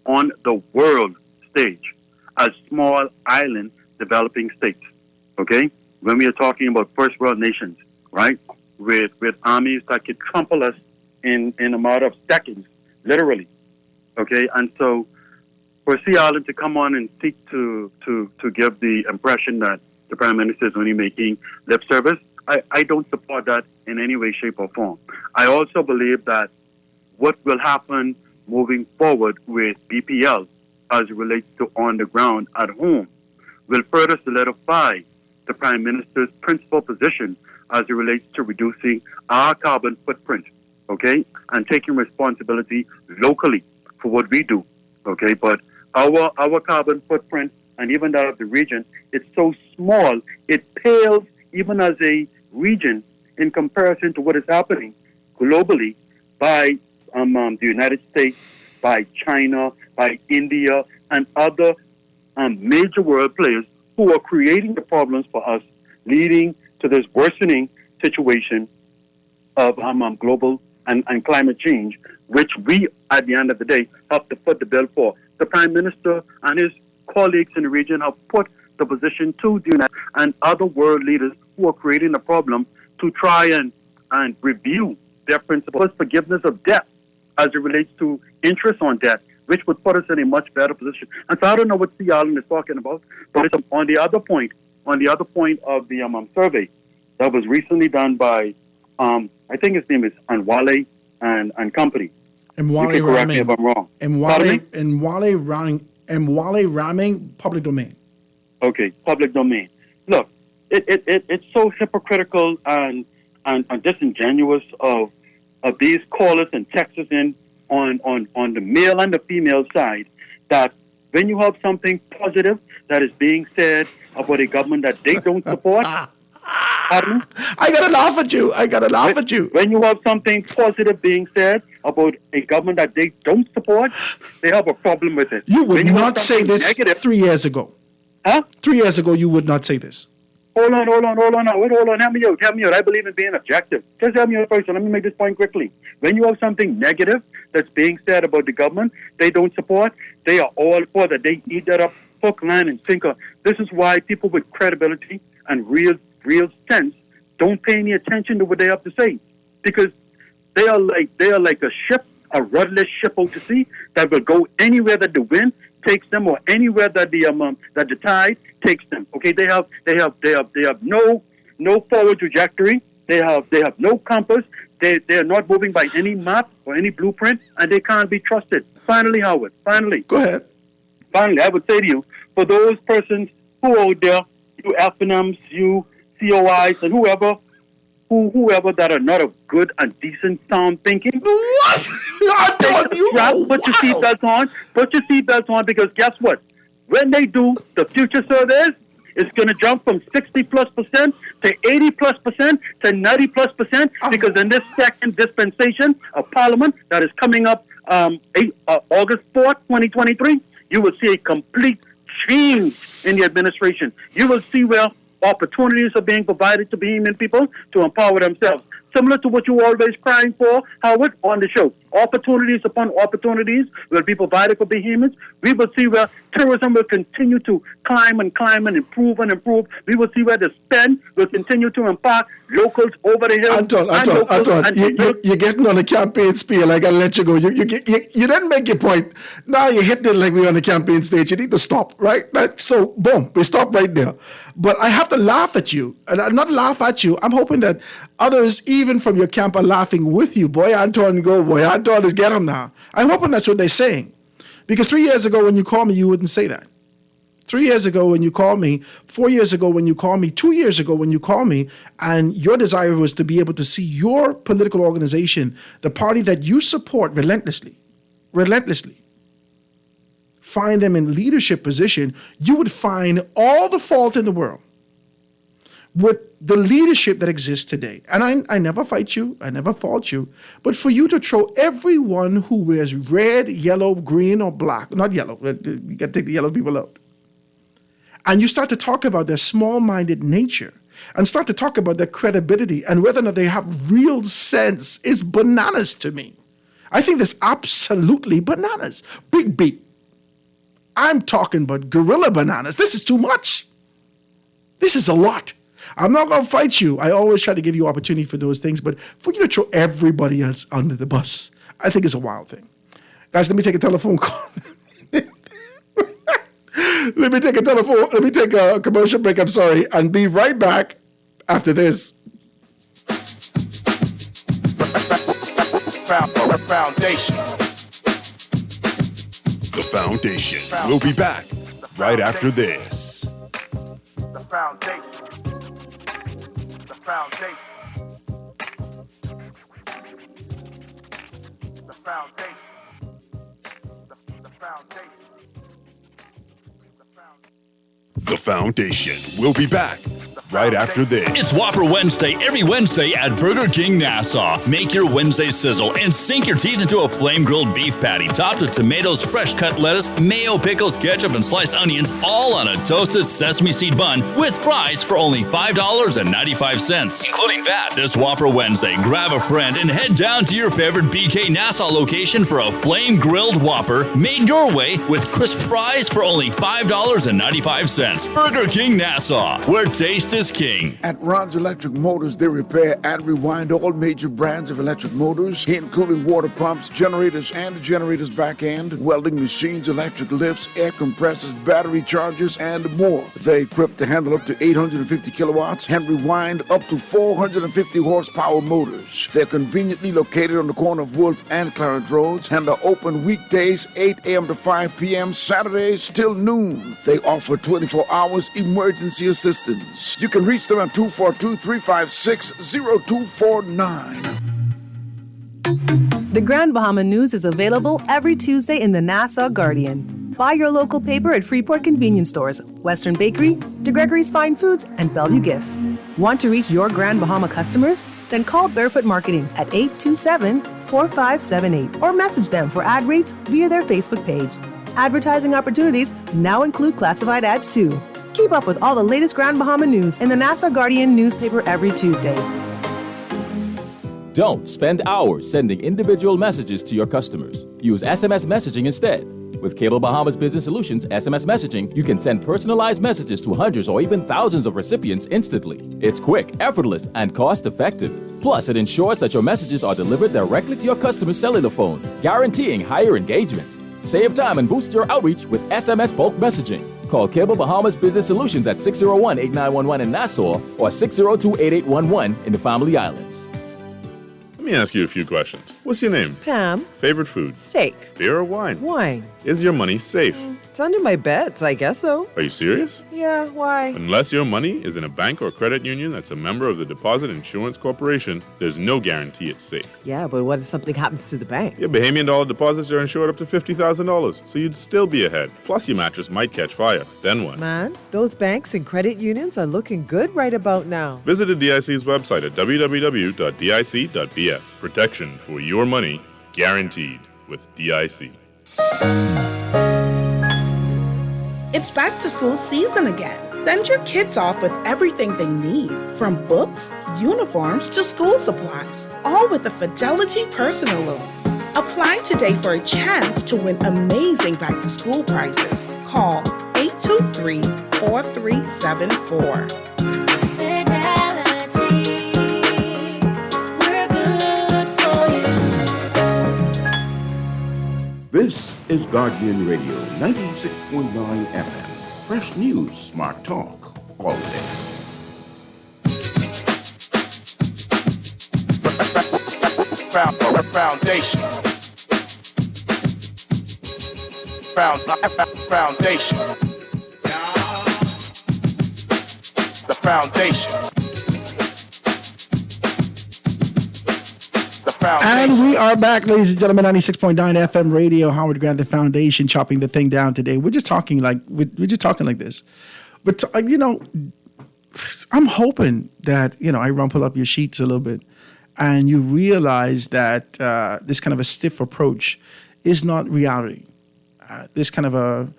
Speaker 6: on the world stage as small island developing states. Okay? When we are talking about first world nations, right? With armies that could trample us in a matter of seconds, literally. Okay? And so for Sea Island to come on and seek to give the impression that the Prime Minister is only making lip service, I don't support that in any way, shape, or form. I also believe that what will happen moving forward with BPL as it relates to on the ground at home will further solidify the Prime Minister's principal position as it relates to reducing our carbon footprint, okay, and taking responsibility locally for what we do, okay. But our carbon footprint and even that of the region, it's so small, it pales even as a region in comparison to what is happening globally by the United States, by China, by India, and other major world players who are creating the problems for us, leading to this worsening situation of global and climate change, which we, at the end of the day, have to foot the bill for. The Prime Minister and his colleagues in the region have put the position to the United and other world leaders who are creating the problem to try and review their principles, forgiveness of debt as it relates to interest on debt, which would put us in a much better position. And so I don't know what Sea Island is talking about, but it's on the other point of the survey that was recently done by, I think his name is Anwale and Company.
Speaker 7: Mwale
Speaker 6: you can correct me if I'm wrong.
Speaker 7: Mwale Raming, public domain.
Speaker 6: Okay, public domain. Look, it's so hypocritical and disingenuous of these callers and texters in on the male and the female side, that when you have something positive that is being said about a government that they don't support, pardon?
Speaker 7: I gotta laugh at you.
Speaker 6: When you have something positive being said about a government that they don't support, they have a problem with it.
Speaker 7: You would
Speaker 6: when you
Speaker 7: not say this
Speaker 6: negative,
Speaker 7: 3 years ago.
Speaker 6: Huh?
Speaker 7: 3 years ago, you would not say this.
Speaker 6: Hold on. Help me out. I believe in being objective. Just help me out first, and let me make this point quickly. When you have something negative that's being said about the government they don't support, they are all for that. They eat that up hook, line, and sinker. This is why people with credibility and real sense don't pay any attention to what they have to say, because they are like a ship, a rudderless ship out to sea that will go anywhere that the wind takes them or anywhere that the tide takes them. Okay, they have no forward trajectory. They have no compass. They are not moving by any map or any blueprint, and they can't be trusted. Finally, Howard.
Speaker 7: Go ahead.
Speaker 6: Finally, I would say to you, for those persons who are out there, you FNMs, you COIs, and whoever that are not of good and decent sound thinking.
Speaker 7: What?
Speaker 6: Put your seatbelts on, because guess what? When they do the future surveys, it's going to jump from 60+% to 80+% to 90+%, because in this second dispensation of Parliament that is coming up August 4th, 2023, you will see a complete change in the administration. You will see where opportunities are being provided to Bahamian people to empower themselves. Similar to what you're always crying for, Howard, on the show. Opportunities upon opportunities will be provided for Bahamians. We will see where tourism will continue to climb and improve and improve. We will see where the spend will continue to impact locals over the hill.
Speaker 7: Anton, you're getting on a campaign spiel. I gotta let you go. You didn't make your point. Now you hit it like we're on the campaign stage. You need to stop, right? So, boom, we stop right there. But I have to laugh at you. And not laugh at you. I'm hoping that others, even from your camp, are laughing with you. Boy, Anton, boy, Anton, let's get him now. I'm hoping that's what they're saying. Because 3 years ago when you called me, you wouldn't say that. 3 years ago when you called me, 4 years ago when you called me, 2 years ago when you called me, and your desire was to be able to see your political organization, the party that you support relentlessly, find them in leadership position, you would find all the fault in the world. with the leadership that exists today, and I never fight you, I never fault you, but for you to throw everyone who wears red, yellow, green, or black, not yellow, you got to take the yellow people out, and you start to talk about their small-minded nature, and start to talk about their credibility and whether or not they have real sense is bananas to me. I think that's absolutely bananas. Big B. I'm talking about gorilla bananas. This is too much. This is a lot. I'm not going to fight you. I always try to give you opportunity for those things, but for you to throw everybody else under the bus, I think it's a wild thing. Guys, let me take a telephone call. Let me take a commercial break, I'm sorry, and be right back after this.
Speaker 3: Foundation.
Speaker 9: The Foundation. We'll be back right after this.
Speaker 3: The foundation. The foundation. The foundation. The foundation.
Speaker 9: The Foundation. We'll be back right after this.
Speaker 5: It's Whopper Wednesday every Wednesday at Burger King Nassau. Make your Wednesday sizzle and sink your teeth into a flame-grilled beef patty topped with tomatoes, fresh cut lettuce, mayo, pickles, ketchup, and sliced onions, all on a toasted sesame seed bun with fries for only $5.95, including VAT. This Whopper Wednesday, grab a friend and head down to your favorite BK Nassau location for a flame-grilled Whopper made your way with crisp fries for only $5.95. Burger King Nassau, where taste is king.
Speaker 14: At Ron's Electric Motors, they repair and rewind all major brands of electric motors, including water pumps, generators and the generator's back end, welding machines, electric lifts, air compressors, battery chargers, and more. They're equipped to handle up to 850 kilowatts and rewind up to 450 horsepower motors. They're conveniently located on the corner of Wolf and Clarence Roads and are open weekdays 8 a.m. to 5 p.m., Saturdays till noon. They offer 24 hours emergency assistance. You can reach them at 242-356-0249.
Speaker 19: The Grand Bahama News is available every Tuesday in the Nassau Guardian. Buy your local paper at Freeport convenience stores, Western Bakery, DeGregory's Fine Foods, and Bellevue Gifts. Want to reach your Grand Bahama customers? Then call Barefoot Marketing at 827-4578 or message them for ad rates via their Facebook page. Advertising opportunities now include classified ads too. Keep up with all the latest Grand Bahama news in the Nassau Guardian newspaper every Tuesday.
Speaker 11: Don't spend hours sending individual messages to your customers. Use SMS messaging instead. With Cable Bahamas Business Solutions SMS messaging, you can send personalized messages to hundreds or even thousands of recipients instantly. It's quick, effortless, and cost-effective. Plus, it ensures that your messages are delivered directly to your customers' cellular phones, guaranteeing higher engagement. Save time and boost your outreach with SMS bulk messaging. Call Cable Bahamas Business Solutions at 601-8911 in Nassau or 602-8811 in the Family Islands.
Speaker 20: Let me ask you a few questions. What's your name?
Speaker 19: Pam.
Speaker 20: Favorite food?
Speaker 19: Steak.
Speaker 20: Beer or wine?
Speaker 19: Wine.
Speaker 20: Is your money safe?
Speaker 19: It's under my bed, so I guess so.
Speaker 20: Are you serious?
Speaker 19: Yeah, why?
Speaker 20: Unless your money is in a bank or credit union that's a member of the Deposit Insurance Corporation, there's no guarantee it's safe.
Speaker 19: Yeah, but what if something happens to the bank?
Speaker 20: Your Bahamian dollar deposits are insured up to $50,000, so you'd still be ahead. Plus, your mattress might catch fire. Then what?
Speaker 19: Man, those banks and credit unions are looking good right about now.
Speaker 20: Visit the DIC's website at www.dic.bs. Protection for your money, guaranteed with DIC.
Speaker 8: It's back to school season again. Send your kids off with everything they need, from books, uniforms to school supplies, all with a Fidelity personal loan. Apply today for a chance to win amazing back to school prizes. Call 823-4374.
Speaker 15: This is Guardian Radio 96.9 FM. Fresh news, smart talk, all day.
Speaker 3: Foundation. Foundation. The foundation.
Speaker 7: And we are back, ladies and gentlemen, 96.9 FM radio, Howard Grant, the Foundation, chopping the thing down today. We're just talking like this. But, I'm hoping that, I rumple up your sheets a little bit and you realize that this kind of a stiff approach is not reality. This kind of a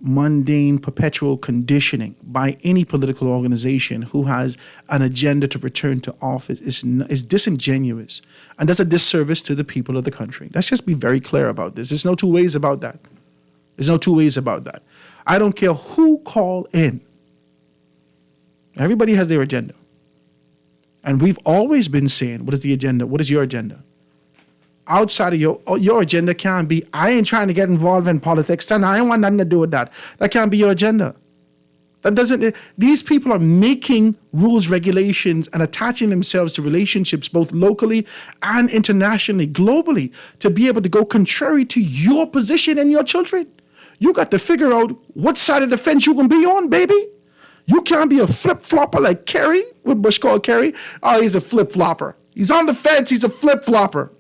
Speaker 7: mundane, perpetual conditioning by any political organization who has an agenda to return to office is disingenuous and does a disservice to the people of the country. Let's just be very clear about this. There's no two ways about that. There's no two ways about that. I don't care who call in. Everybody has their agenda. And we've always been saying, what is the agenda? What is your agenda? Outside of your agenda can't be, I ain't trying to get involved in politics, and I ain't want nothing to do with that. That can't be your agenda. These people are making rules, regulations, and attaching themselves to relationships both locally and internationally, globally, to be able to go contrary to your position and your children. You got to figure out what side of the fence you can be on, baby. You can't be a flip-flopper like Kerry, what Bush called Kerry. Oh, he's a flip-flopper. He's on the fence, he's a flip-flopper.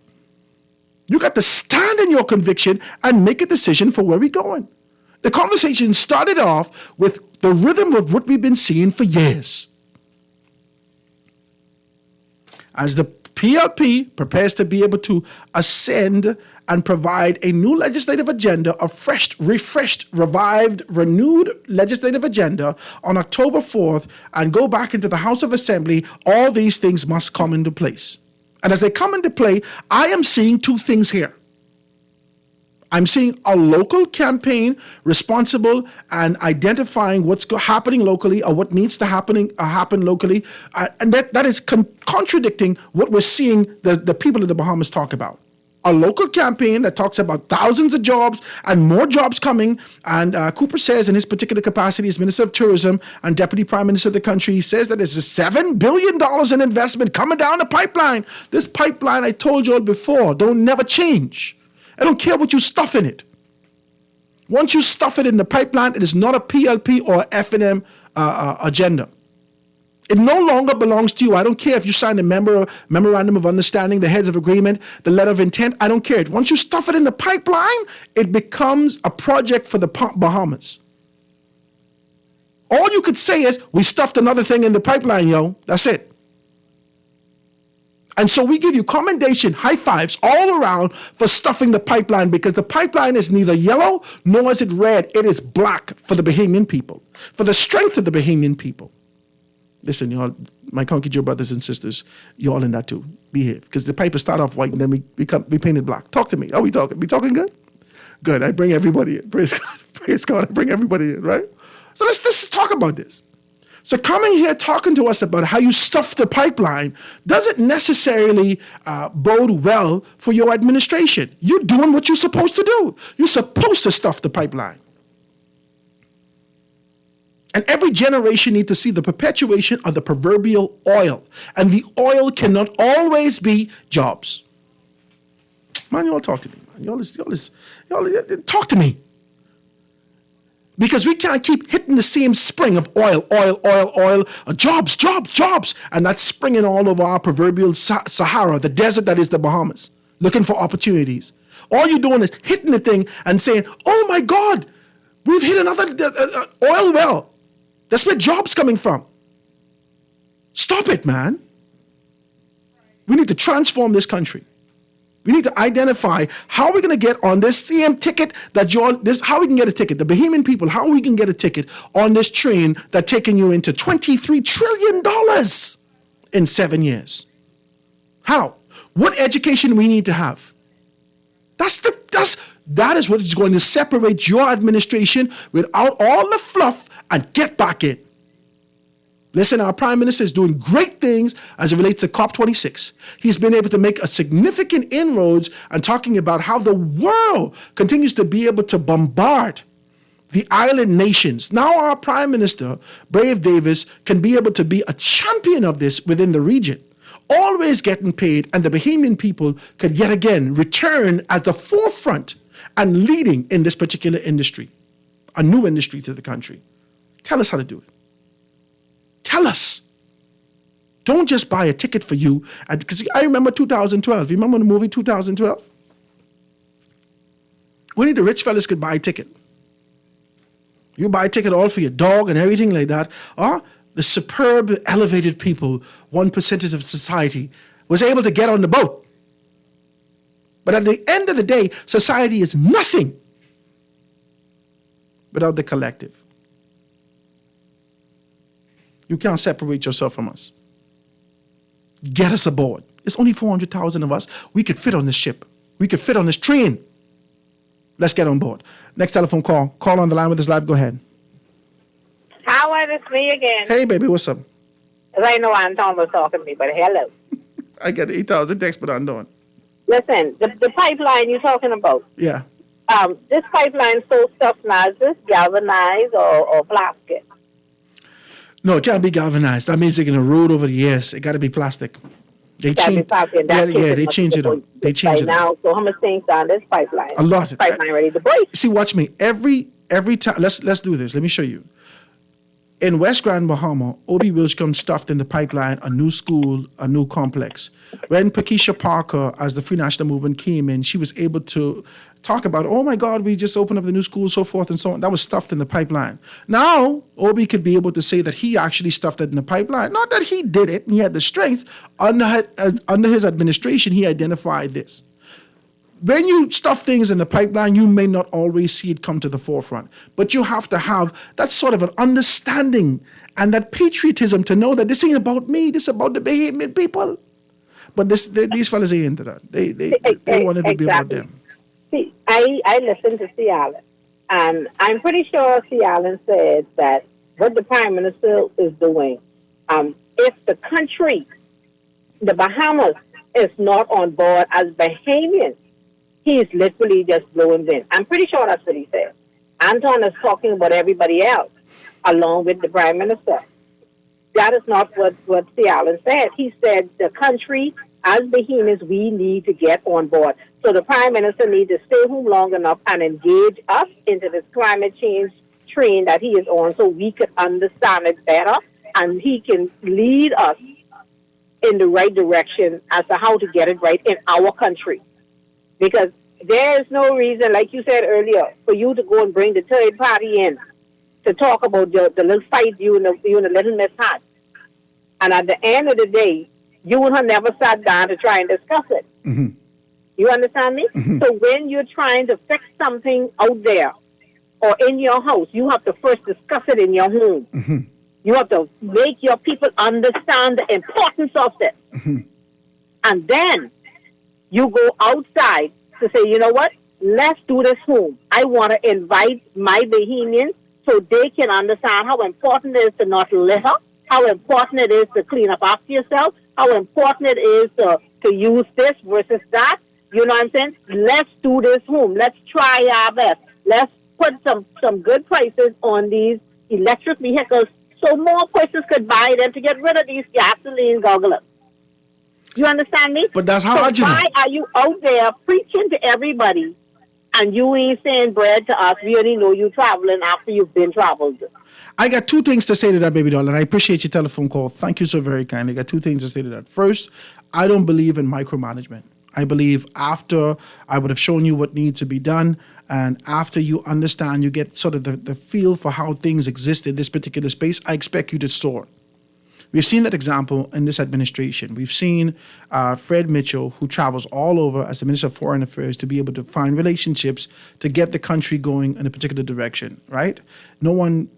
Speaker 7: You got to stand in your conviction and make a decision for where we're going. The conversation started off with the rhythm of what we've been seeing for years. As the PLP prepares to be able to ascend and provide a new legislative agenda, a fresh, refreshed, revived, renewed legislative agenda on October 4th and go back into the House of Assembly, all these things must come into place. And as they come into play, I am seeing two things here. I'm seeing a local campaign responsible and identifying what's happening locally or what needs to happen locally. And that is contradicting what we're seeing the people of the Bahamas talk about. A local campaign that talks about thousands of jobs and more jobs coming. And Cooper says in his particular capacity as Minister of Tourism and Deputy Prime Minister of the country, he says that there's $7 billion in investment coming down the pipeline. This pipeline, I told you all before, don't never change. I don't care what you stuff in it. Once you stuff it in the pipeline, it is not a PLP or F&M agenda. It no longer belongs to you. I don't care if you sign a memorandum of understanding, the heads of agreement, the letter of intent. I don't care. Once you stuff it in the pipeline, it becomes a project for the Bahamas. All you could say is, we stuffed another thing in the pipeline, yo. That's it. And so we give you commendation, high fives all around for stuffing the pipeline, because the pipeline is neither yellow nor is it red. It is black for the Bahamian people, for the strength of the Bahamian people. Listen, y'all, my Conky Joe brothers and sisters, y'all in that too. Behave. Because the pipe start off white and then we paint it black. Talk to me. Are we talking? We talking good? Good. I bring everybody in. Praise God. Praise God. I bring everybody in, right? So let's talk about this. So coming here talking to us about how you stuff the pipeline doesn't necessarily bode well for your administration. You're doing what you're supposed to do. You're supposed to stuff the pipeline. And every generation needs to see the perpetuation of the proverbial oil. And the oil cannot always be jobs. Man, y'all talk to me, man. Y'all talk to me. Because we can't keep hitting the same spring of oil, jobs, and that's springing all over our proverbial Sahara, the desert that is the Bahamas, looking for opportunities. All you're doing is hitting the thing and saying, oh my God, we've hit another oil well. That's where jobs coming from. Stop it, man. We need to transform this country. We need to identify how we're going to get on this same ticket how we can get a ticket. The Bahamian people, how we can get a ticket on this train that's taking you into $23 trillion in 7 years. How? What education we need to have? That is what is going to separate your administration without all the fluff and get back in. Listen, our Prime Minister is doing great things as it relates to COP26. He's been able to make a significant inroads and talking about how the world continues to be able to bombard the island nations. Now our Prime Minister, Brave Davis, can be able to be a champion of this within the region, always getting paid, and the Bahamian people could yet again return at the forefront and leading in this particular industry, a new industry to the country. Tell us how to do it. Tell us. Don't just buy a ticket for you. Because I remember 2012. You remember the movie 2012? Only the rich fellas could buy a ticket. You buy a ticket all for your dog and everything like that. the superb, elevated people, 1% of society, was able to get on the boat. But at the end of the day, society is nothing without the collective. You can't separate yourself from us. Get us aboard. It's only 400,000 of us. We could fit on this ship. We could fit on this train. Let's get on board. Next telephone call. Call on the line with us live. Go ahead.
Speaker 22: Howard, it's me again.
Speaker 7: Hey, baby, what's up?
Speaker 22: I know Anton was talking to me, but hello.
Speaker 7: I got 8,000 texts, but I'm doing.
Speaker 22: Listen, the pipeline you're talking about.
Speaker 7: Yeah.
Speaker 22: This pipeline so stuff now, is this galvanized or plastic?
Speaker 7: No, it can't be galvanized. That means they're going to roll over the years. It got to be plastic. They change. They change it up. They change it
Speaker 22: now. So how much things on this pipeline?
Speaker 7: A lot.
Speaker 22: This pipeline ready to break.
Speaker 7: See, watch me. Every time. Let's do this. Let me show you. In West Grand, Bahama, O.B. Wilchcombe stuffed in the pipeline a new school, a new complex. When Pakeisha Parker, as the Free National Movement came in, she was able to talk about, oh my God, we just opened up the new school, so forth and so on. That was stuffed in the pipeline. Now, O.B. could be able to say that he actually stuffed it in the pipeline. Not that he did it, and he had the strength. Under his administration, he identified this. When you stuff things in the pipeline, you may not always see it come to the forefront, but you have to have that sort of an understanding and that patriotism to know that this ain't about me, this is about the Bahamian people. But these fellas ain't into that. They wanted to be about them.
Speaker 22: See, I listened to C. Allen, and I'm pretty sure C. Allen said that what the Prime Minister is doing, if the country, the Bahamas, is not on board as Bahamians, he's literally just blowing wind. I'm pretty sure that's what he said. Anton is talking about everybody else, along with the Prime Minister. That is not what C. Allen said. He said the country, as Bahamians, we need to get on board. So the Prime Minister needs to stay home long enough and engage us into this climate change train that he is on so we could understand it better and he can lead us in the right direction as to how to get it right in our country. Because there is no reason, like you said earlier, for you to go and bring the third party in to talk about the little fight you and the Little Miss had. And at the end of the day, you and her never sat down to try and discuss it.
Speaker 7: Mm-hmm.
Speaker 22: You understand me?
Speaker 7: Mm-hmm.
Speaker 22: So when you're trying to fix something out there or in your house, you have to first discuss it in your home.
Speaker 7: Mm-hmm.
Speaker 22: You have to make your people understand the importance of it.
Speaker 7: Mm-hmm.
Speaker 22: And then you go outside to say, you know what, let's do this home. I want to invite my Bahamians so they can understand how important it is to not litter, how important it is to clean up after yourself, how important it is to use this versus that. You know what I'm saying? Let's do this home. Let's try our best. Let's put some good prices on these electric vehicles so more persons could buy them to get rid of these gasoline gogglers. You understand me?
Speaker 7: But that's
Speaker 22: so
Speaker 7: hard, you know.
Speaker 22: why are you out there preaching to everybody and you ain't saying bread to us? We only know you traveling after you've been traveled.
Speaker 7: I got two things to say to that, baby doll, and I appreciate your telephone call. Thank you so very kindly. I got two things to say to that. First, I don't believe in micromanagement. I believe after I would have shown you what needs to be done, and after you understand, you get sort of the feel for how things exist in this particular space, I expect you to soar. We've seen that example in this administration. We've seen Fred Mitchell, who travels all over as the Minister of Foreign Affairs to be able to find relationships to get the country going in a particular direction, right? No one,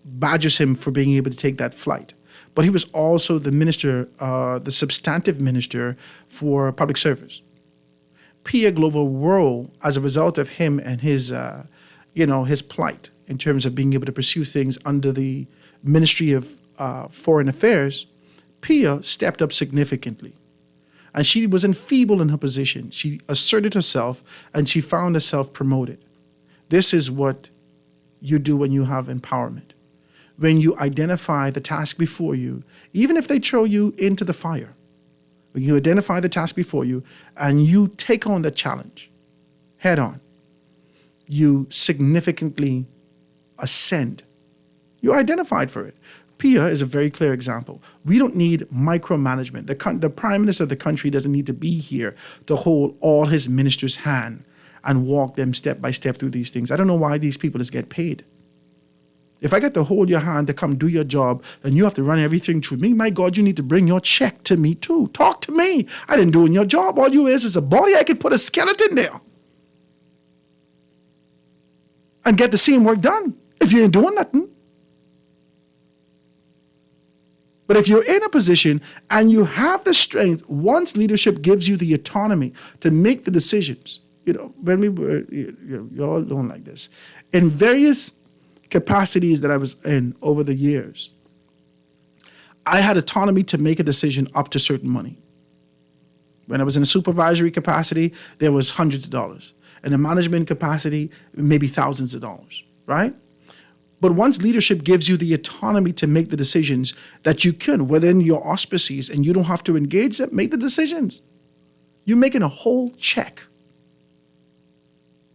Speaker 7: badgers him for being able to take that flight. But he was also the minister, the substantive minister for public service. Pia Glover World, as a result of him and his plight in terms of being able to pursue things under the Ministry of Foreign Affairs, Pia stepped up significantly. And she was enfeebled in her position. She asserted herself and she found herself promoted. This is what you do when you have empowerment. When you identify the task before you, even if they throw you into the fire, when you identify the task before you and you take on the challenge head on, you significantly ascend. You're identified for it. Pia is a very clear example. We don't need micromanagement. The Prime Minister of the country doesn't need to be here to hold all his ministers' hand and walk them step by step through these things. I don't know why these people just get paid. If I get to hold your hand to come do your job, then you have to run everything through me. My God, you need to bring your check to me too. Talk to me. I didn't do your job. All you is a body. I could put a skeleton there and get the same work done if you ain't doing nothing. But if you're in a position and you have the strength, once leadership gives you the autonomy to make the decisions, when we were, you all don't like this, in various capacities that I was in over the years, I had autonomy to make a decision up to certain money. When I was in a supervisory capacity, there was hundreds of dollars. In a management capacity, maybe thousands of dollars, right? But once leadership gives you the autonomy to make the decisions that you can within your auspices and you don't have to engage them, make the decisions. You're making a whole check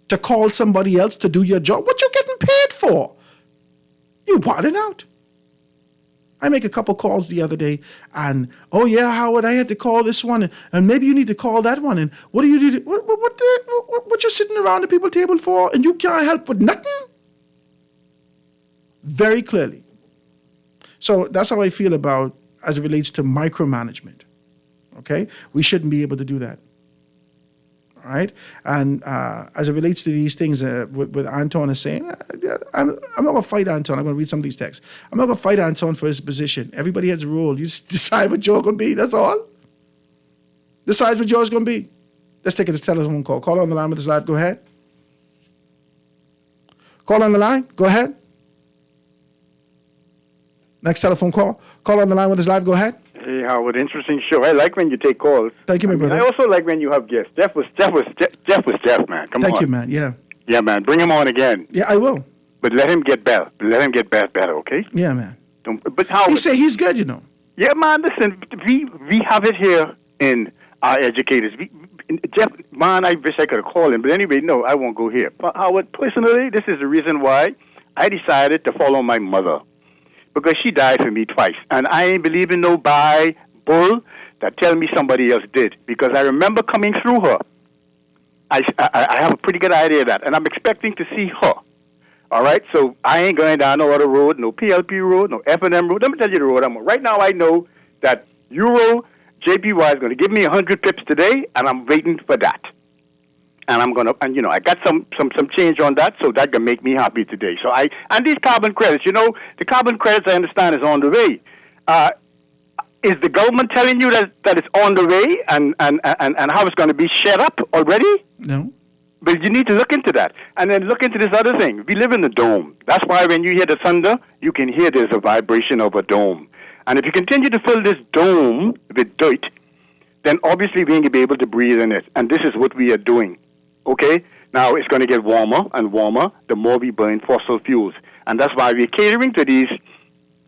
Speaker 7: to call somebody else to do your job. What you getting paid for? You wilding out. I make a couple calls the other day and, oh yeah, Howard, I had to call this one and maybe you need to call that one. And what do you do? What you sitting around the people table for and you can't help with nothing? Very clearly. So that's how I feel about as it relates to micromanagement. Okay? We shouldn't be able to do that. All right? And as it relates to these things, with Anton is saying, I'm not going to fight Anton. I'm going to read some of these texts. I'm not going to fight Anton for his position. Everybody has a role. You just decide what yours going to be. That's all. Decide what yours going to be. Let's take this telephone call. Call on the line with us live. Go ahead. Call on the line. Go ahead. Next telephone call. Call on the line with us live. Go ahead.
Speaker 10: Hey, Howard, interesting show. I like when you take calls.
Speaker 7: Thank you, my brother.
Speaker 10: I also like when you have guests. Jeff was Jeff, man. Come on.
Speaker 7: Thank you, man. Yeah.
Speaker 10: Yeah, man. Bring him on again.
Speaker 7: Yeah, I will.
Speaker 10: But let him get better. Let him get better, okay?
Speaker 7: Yeah, man.
Speaker 10: But Howard,
Speaker 7: He say he's good,
Speaker 10: Yeah, man. Listen, we have it here in our educators. Jeff, man, I wish I could have called him. But anyway, no, I won't go here. But Howard, personally, this is the reason why I decided to follow my mother. Because she died for me twice. And I ain't believing no bull that tell me somebody else did. Because I remember coming through her. I have a pretty good idea of that. And I'm expecting to see her. All right? So I ain't going down no other road, no PLP road, no F&M road. Let me tell you the road I'm on. Right now I know that Euro JPY is going to give me 100 pips today, and I'm waiting for that. And I'm gonna, and I got some change on that, so that can make me happy today. So and these carbon credits, the carbon credits I understand is on the way. Is the government telling you that it's on the way and how it's going to be set up already?
Speaker 7: No.
Speaker 10: But you need to look into that, and then look into this other thing. We live in a dome. That's why when you hear the thunder, you can hear there's a vibration of a dome. And if you continue to fill this dome with dirt, then obviously we ain't be able to breathe in it. And this is what we are doing. Okay? Now, it's going to get warmer and warmer the more we burn fossil fuels. And that's why we're catering to these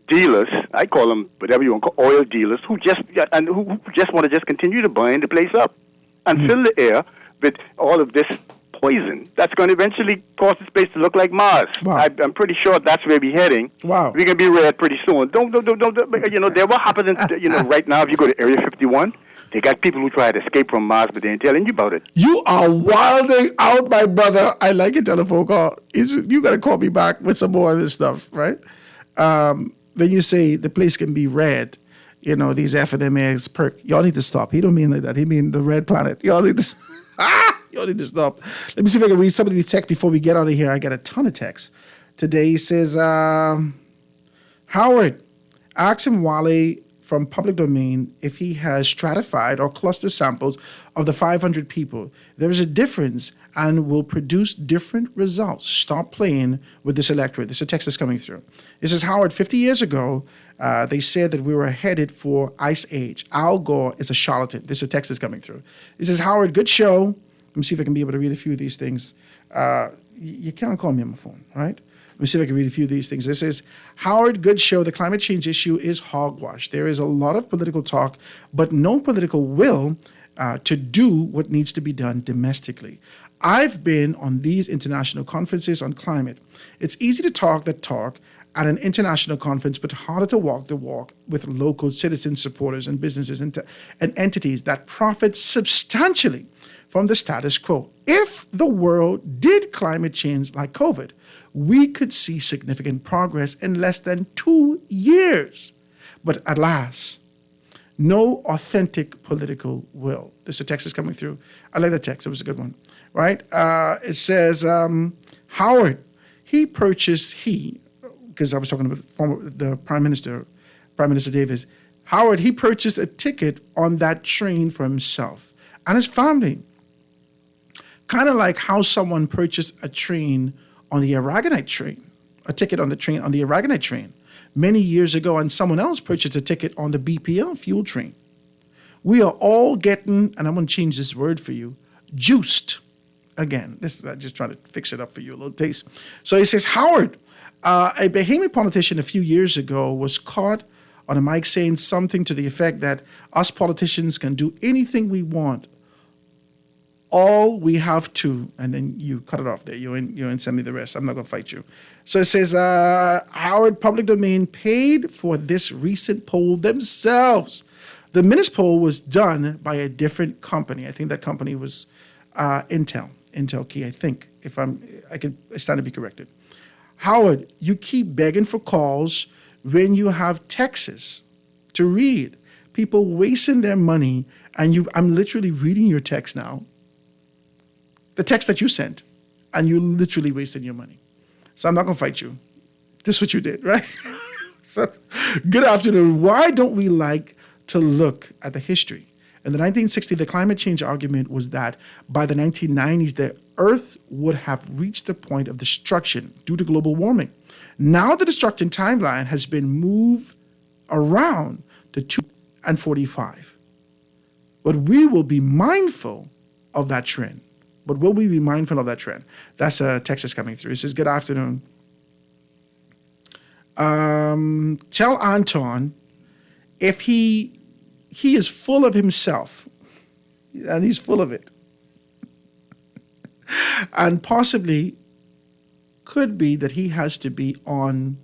Speaker 10: dealers, I call them whatever you want to call oil dealers, who just want to just continue to burn the place up and fill the air with all of this poison that's going to eventually cause the space to look like Mars.
Speaker 7: Wow.
Speaker 10: I'm pretty sure that's where we're heading.
Speaker 7: Wow.
Speaker 10: We're going to be red pretty soon. Don't there what happens right now if you go to Area 51, they got people who try to escape from Mars, but they ain't telling you about it.
Speaker 7: You are wilding out, my brother. I like your telephone call. You got to call me back with some more of this stuff, right? When you say the place can be red, these F&M perk, y'all need to stop. He don't mean like that. He mean the red planet. Y'all need to stop. Let me see if I can read some of these texts before we get out of here. I got a ton of texts. Today he says, Howard, ask him Wale from Public Domain if he has stratified or clustered samples of the 500 people. There is a difference and will produce different results. Stop playing with this electorate. This is a text that's coming through. It says, Howard, 50 years ago, they said that we were headed for Ice Age. Al Gore is a charlatan. This is a text that's coming through. It says, Howard, good show. Let me see if I can be able to read a few of these things. You can't call me on my phone, right? Let me see if I can read a few of these things. This is, Howard, good show. The climate change issue is hogwash. There is a lot of political talk, but no political will to do what needs to be done domestically. I've been on these international conferences on climate. It's easy to talk the talk at an international conference, but harder to walk the walk with local citizen supporters and businesses and entities that profit substantially from the status quo. If the world did climate change like COVID, we could see significant progress in less than 2 years. But alas, no authentic political will. This is a text that's coming through. I like the text. It was a good one, right? It says, Howard, because I was talking about the Prime Minister Davis. Howard, he purchased a ticket on that train for himself and his family. Kind of like how someone purchased a train on the Aragonite train, a ticket on the Aragonite train many years ago, and someone else purchased a ticket on the BPL fuel train. We are all getting, and I'm going to change this word for you, juiced. Again, this is just trying to fix it up for you, a little taste. So he says, Howard, a Bahamian politician a few years ago was caught on a mic saying something to the effect that us politicians can do anything we want. All we have to, and then you cut it off there. You ain't send me the rest. I'm not going to fight you. So it says, Howard Public Domain paid for this recent poll themselves. The Minutes poll was done by a different company. I think that company was Intel Key, I think, I stand to be corrected. Howard, you keep begging for calls when you have texts to read. People wasting their money, and I'm literally reading your text now. The text that you sent, and you literally wasted your money. So I'm not going to fight you. This is what you did, right? So, good afternoon. Why don't we like to look at the history? In the 1960s, the climate change argument was that by the 1990s, the Earth would have reached the point of destruction due to global warming. Now the destruction timeline has been moved around to 2045. But we will be mindful of that trend. That's a text that's coming through. It says, good afternoon. Tell Anton if he is full of himself, and he's full of it, and possibly could be that he has to be on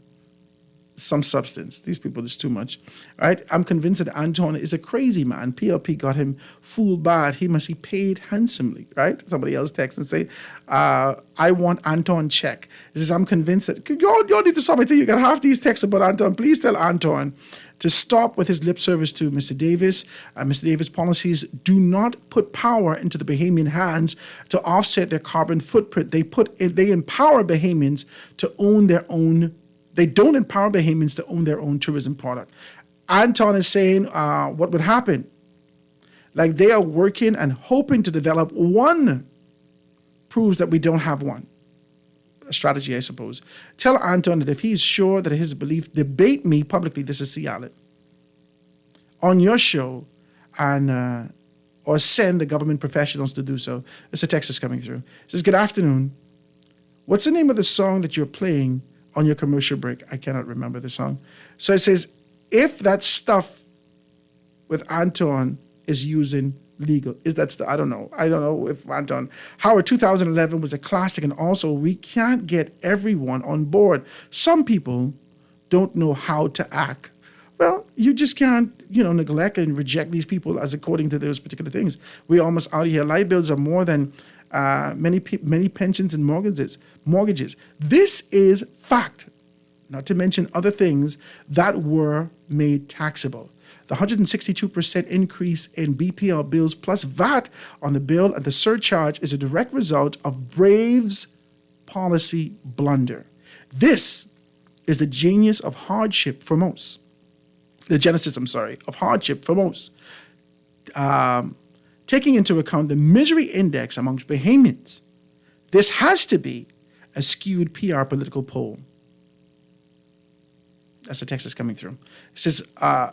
Speaker 7: some substance. These people, it's too much, right? I'm convinced that Anton is a crazy man. PLP got him fooled bad. He must be paid handsomely, right? Somebody else text and say, I want Anton check. He says, I'm convinced that, y'all need to stop. I think you got half these texts about Anton. Please tell Anton to stop with his lip service to Mr. Davis. Mr. Davis' policies do not put power into the Bahamian hands to offset their carbon footprint. They empower Bahamians to own their own. They don't empower Bahamians to own their own tourism product. Anton is saying what would happen. Like they are working and hoping to develop one proves that we don't have one. A strategy, I suppose. Tell Anton that if he's sure that his belief, debate me publicly, this is C. Allen, on your show, and or send the government professionals to do so. It's a text that's coming through. It says, good afternoon. What's the name of the song that you're playing on your commercial break? I cannot remember the song. So it says, if that stuff with Anton is using legal, is that stuff? I don't know. I don't know if Anton. Howard, 2011 was a classic, and also we can't get everyone on board. Some people don't know how to act. Well, you just can't, neglect and reject these people as according to those particular things. We're almost out of here. Light bills are more than many pensions and mortgages. This is fact, not to mention other things that were made taxable. The 162% increase in BPL bills plus VAT on the bill and the surcharge is a direct result of Brave's policy blunder. This is the genius of hardship for most. The genesis, of hardship for most. Taking into account the misery index amongst Bahamians, this has to be a skewed PR political poll. That's the text that's coming through. It says,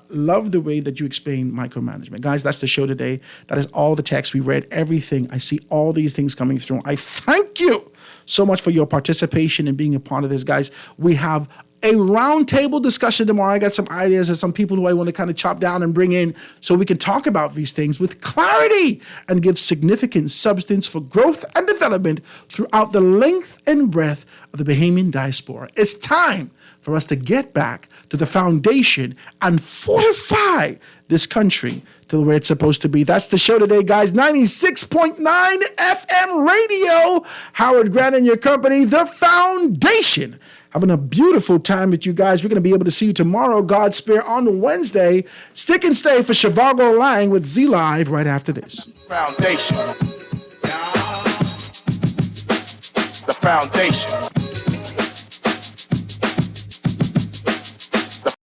Speaker 7: love the way that you explain micromanagement. Guys, that's the show today. That is all the text. We read everything. I see all these things coming through. I thank you so much for your participation and being a part of this, guys. We have a roundtable discussion tomorrow. I got some ideas and some people who I want to kind of chop down and bring in so we can talk about these things with clarity and give significant substance for growth and development throughout the length and breadth of the Bahamian diaspora. It's time for us to get back to the foundation and fortify this country to where it's supposed to be. That's the show today, guys. 96.9 FM radio. Howard Grant and your company, The Foundation. Having a beautiful time with you guys. We're going to be able to see you tomorrow, God spare, on Wednesday. Stick and stay for Shivago Lang with Z Live right after this.
Speaker 3: Foundation. The foundation.